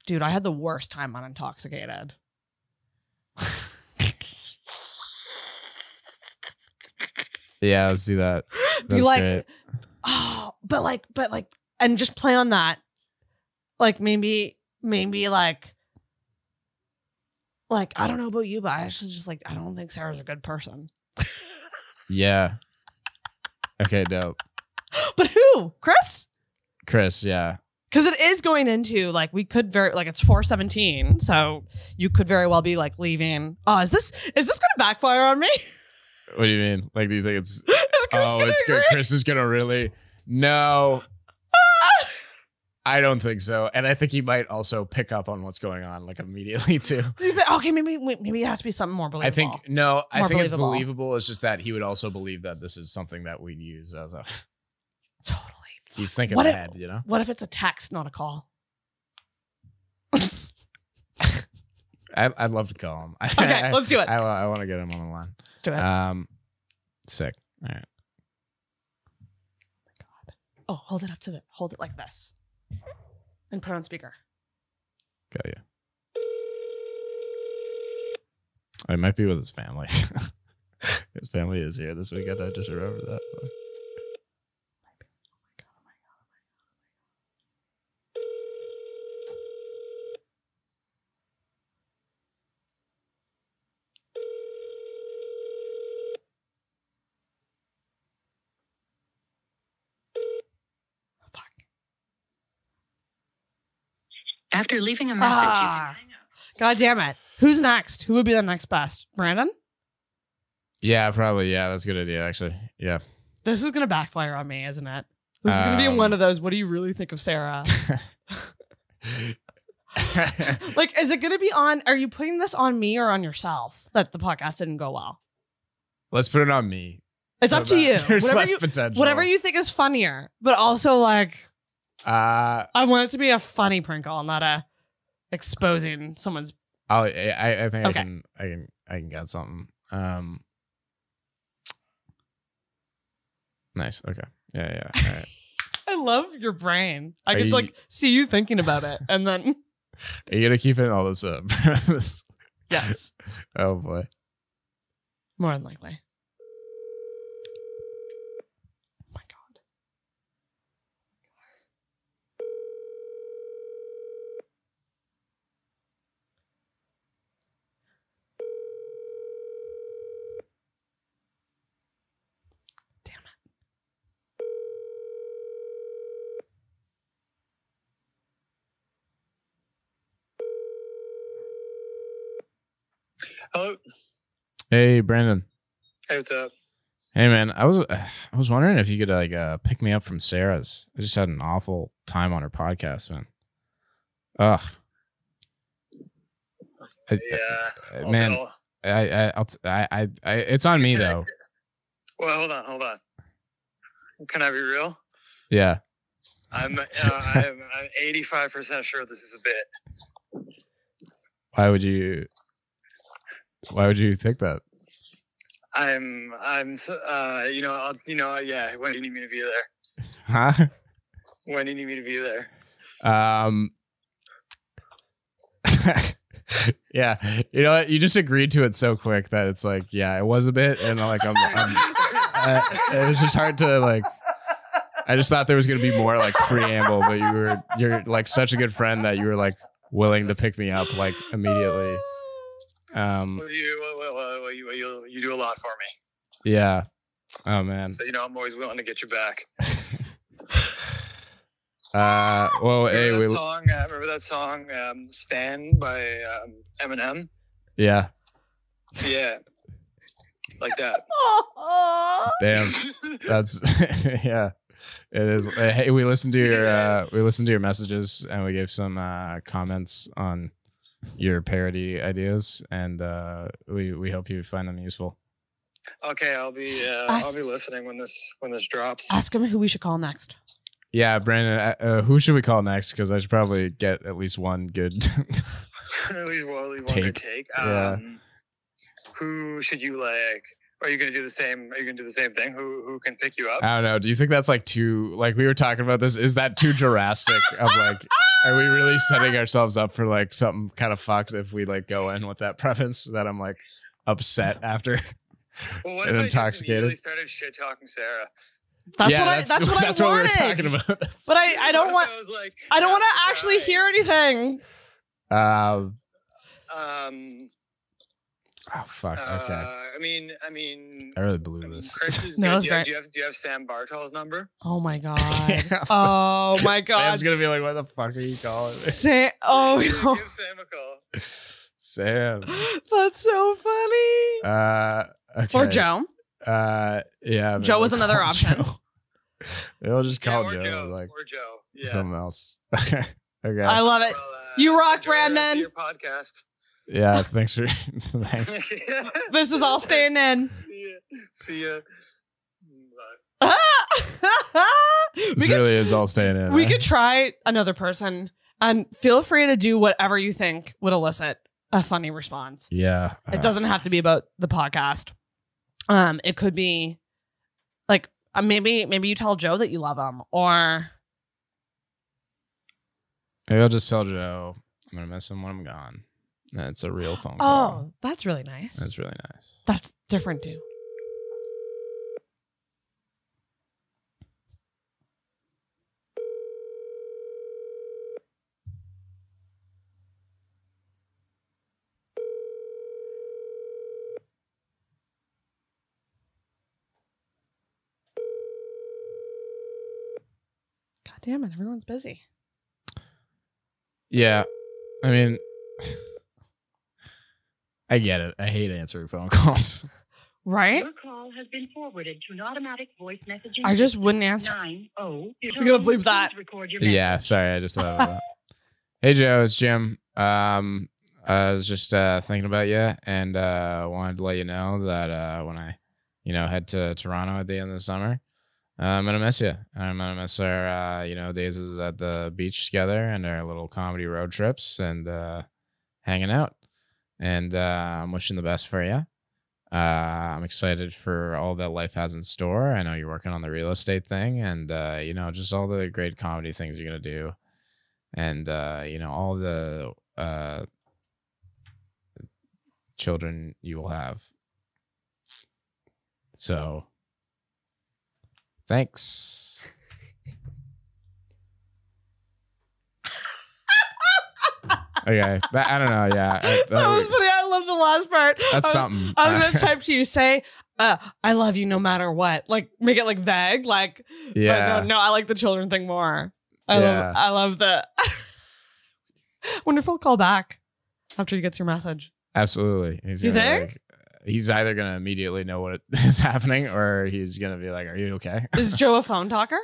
dude, I had the worst time on Intoxicated. Yeah, let's do that. That's be like, great. Oh, but like, and just play on that. Like maybe like, I don't know about you, but I actually just like, I don't think Sarah's a good person. Yeah. Okay, dope. But who? Chris? Chris, yeah. Because it is going into like, we could it's 4:17. So you could very well be like leaving. Oh, is this going to backfire on me? What do you mean? Like, do you think it's Chris it's good. Chris is going to really, no. I don't think so. And I think he might also pick up on what's going on like immediately too. Okay, maybe it has to be something more believable. I think it's believable. It's just that he would also believe that this is something that we use as a totally. He's thinking ahead, you know? What if it's a text, not a call? I'd love to call him. Okay, let's do it. I want to get him on the line. Let's do it. Sick. All right. Oh, hold it like this. And put it on speaker. Got you. It might be with his family. His family is here this weekend. I just remembered that. After leaving a message, God damn it. Who's next? Who would be the next best? Brandon? Yeah, probably. Yeah, that's a good idea, actually. Yeah. This is going to backfire on me, isn't it? This is going to be one of those, what do you really think of Sarah? Like, is it going to be on, are you putting this on me or on yourself that the podcast didn't go well? Let's put it on me. It's up to you. There's less potential. Whatever you think is funnier, but also like, I want it to be a funny Prinkle, not a exposing someone's. I think Okay. I can get something. Nice. Okay. Yeah. All right. I love your brain. I get to like see you thinking about it, and then. Are you gonna keep it all this up? Yes. Oh boy. More than likely. Oh my God. Damn it. Hello. Hey, Brandon. Hey, what's up? Hey, man. I was wondering if you could like pick me up from Sarah's. I just had an awful time on her podcast, man. Ugh. Yeah. Man. It's on me though. Well, hold on. Can I be real? Yeah. I'm 85% sure this is a bit. Why would you think that? Yeah. When do you need me to be there? Huh? When do you need me to be there? Yeah. You know what? You just agreed to it so quick that it's like, yeah, it was a bit, and like it was just hard to like. I just thought there was gonna be more like preamble, but you're like such a good friend that you were like willing to pick me up like immediately. You do a lot for me. Yeah. Oh man. So I'm always willing to get you back. Well, remember that song, "Stan" by Eminem? Yeah. Yeah. Like that. Damn. That's yeah. It is. Hey, we listened to your messages and we gave some comments on your parody ideas, and we hope you find them useful. Okay, I'll be listening when this drops. Ask him who we should call next. Yeah, Brandon, who should we call next? Because I should probably get at least one good at least one take. good take. Yeah. Who should you like? Are you gonna do the same? Are you gonna do the same thing? Who can pick you up? I don't know. Do you think that's like too, like we were talking about this? Is that too drastic of like, are we really setting ourselves up for like something kind of fucked if we like go in with that preference that I'm like upset after? Well, what if I intoxicated? just started shit talking Sarah? That's what I what we were talking about. But I don't want. I don't want to actually hear anything. Oh fuck. Okay. I mean, I really blew this. Chris is No, good. it's great. Do you have Sam Bartol's number? Oh my god. Oh my god. Sam's gonna be like, "What the fuck are you calling me?" Oh. Give Sam a call. Sam. That's so funny. Okay. Or Joe. Yeah. Joe was another option. Maybe I'll just call or Joe. Like or Joe. Yeah. something else. Okay. I love it. Well, You rock, enjoy the rest of Brandon. Your podcast. Yeah. Thanks. This is all staying in. See ya. This really is all staying in. We eh? could try another person, and feel free to do whatever you think would elicit a funny response. Yeah. It doesn't have to be about the podcast. It could be like maybe you tell Joe that you love him, or maybe I'll just tell Joe I'm gonna miss him when I'm gone. That's a real phone call. Oh, that's really nice. That's really nice. That's different too. God damn it, everyone's busy. Yeah. I mean, I get it. I hate answering phone calls. Right? Your call has been forwarded to an automatic voice messaging. I just wouldn't answer. 90. We're gonna bleep that. Record your Yeah, sorry. I just thought of that. Hey, Joe. It's Jim. I was just thinking about you and wanted to let you know that when I, head to Toronto at the end of the summer, I'm going to miss you. I'm going to miss our, days at the beach together and our little comedy road trips and hanging out. And I'm wishing the best for you. I'm excited for all that life has in store. I know you're working on the real estate thing and, just all the great comedy things you're going to do. And, all the children you will have. So, thanks. Okay, I don't know. Yeah, that was funny. I love the last part. That's something. I was gonna type to you, say, "I love you no matter what." Like, make it like vague. Like, yeah. No, I like the children thing more. I love the. Wonder if he'll call back after he gets your message. Absolutely. You think? He's either gonna immediately know what is happening, or he's gonna be like, "Are you okay?" Is Joe a phone talker?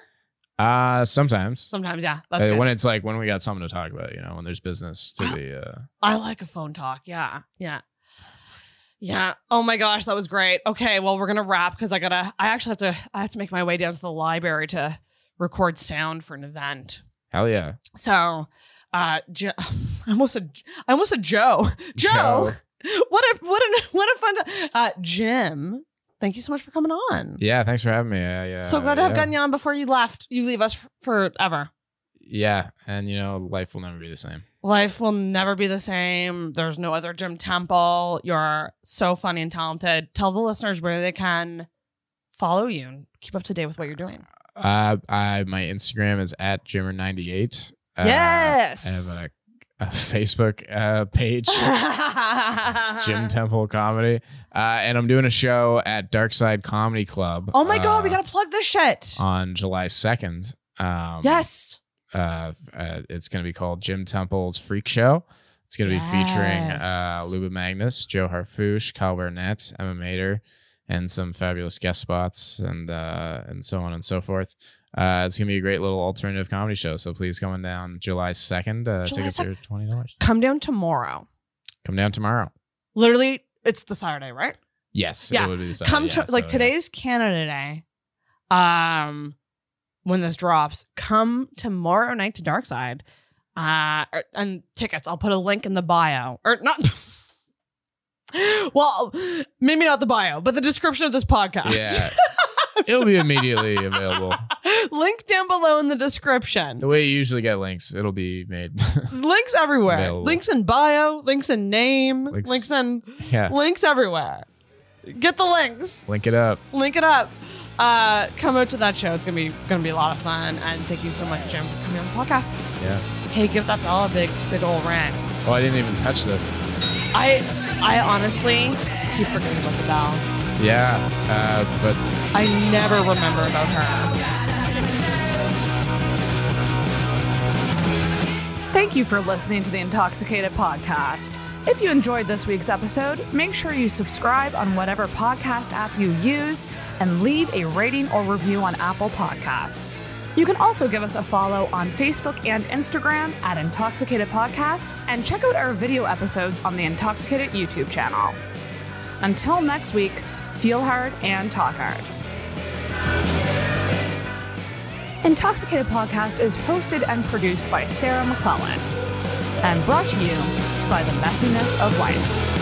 Sometimes. Sometimes, yeah. That's good. When it's like when we got something to talk about, when there's business to be. I like a phone talk. Yeah. Oh my gosh, that was great. Okay, well, we're gonna wrap because I have to make my way down to the library to record sound for an event. Hell yeah. So, I almost said Joe. Joe. What a fun time. Jim, thank you so much for coming on. Yeah, thanks for having me. Yeah. So glad to have gotten you on before you left. You leave us forever. Yeah, and life will never be the same. Life will never be the same. There's no other Jim Temple. You're so funny and talented. Tell the listeners where they can follow you and keep up to date with what you're doing. My Instagram is @Jimmer98. Yes. I have a Facebook page, Jim Temple Comedy, and I'm doing a show at Darkside Comedy Club. Oh my God, we gotta plug this shit on July 2nd. Yes. It's gonna be called Jim Temple's Freak Show. It's gonna be featuring Luba Magnus, Joe Harfouche, Kyle Burnett, Emma Mater, and some fabulous guest spots, and so on and so forth. It's going to be a great little alternative comedy show. So please come on down July 2nd. Tickets are $20. Come down tomorrow. Literally, it's the Saturday, right? Yes. Yeah. It would be the Saturday. Today's Canada Day. When this drops, come tomorrow night to Darkside. And tickets. I'll put a link in the bio. Or not. Well, maybe not the bio, but the description of this podcast. Yeah. It'll be immediately available. Link down below in the description. The way you usually get links, it'll be made. Links everywhere. Available. Links in bio, links in name, links everywhere. Get the links. Link it up. Come out to that show. It's gonna be a lot of fun. And thank you so much, Jim, for coming on the podcast. Yeah. Hey, give that bell a big old ring. Oh, I didn't even touch this. I honestly keep forgetting about the bell. Yeah, but I never remember about her. Thank you for listening to the Intoxicated Podcast. If you enjoyed this week's episode, make sure you subscribe on whatever podcast app you use and leave a rating or review on Apple Podcasts. You can also give us a follow on Facebook and Instagram @Intoxicated Podcast and check out our video episodes on the Intoxicated YouTube channel. Until next week, feel hard and talk hard. Intoxicated Podcast is hosted and produced by Sarah McClellan and brought to you by the messiness of life.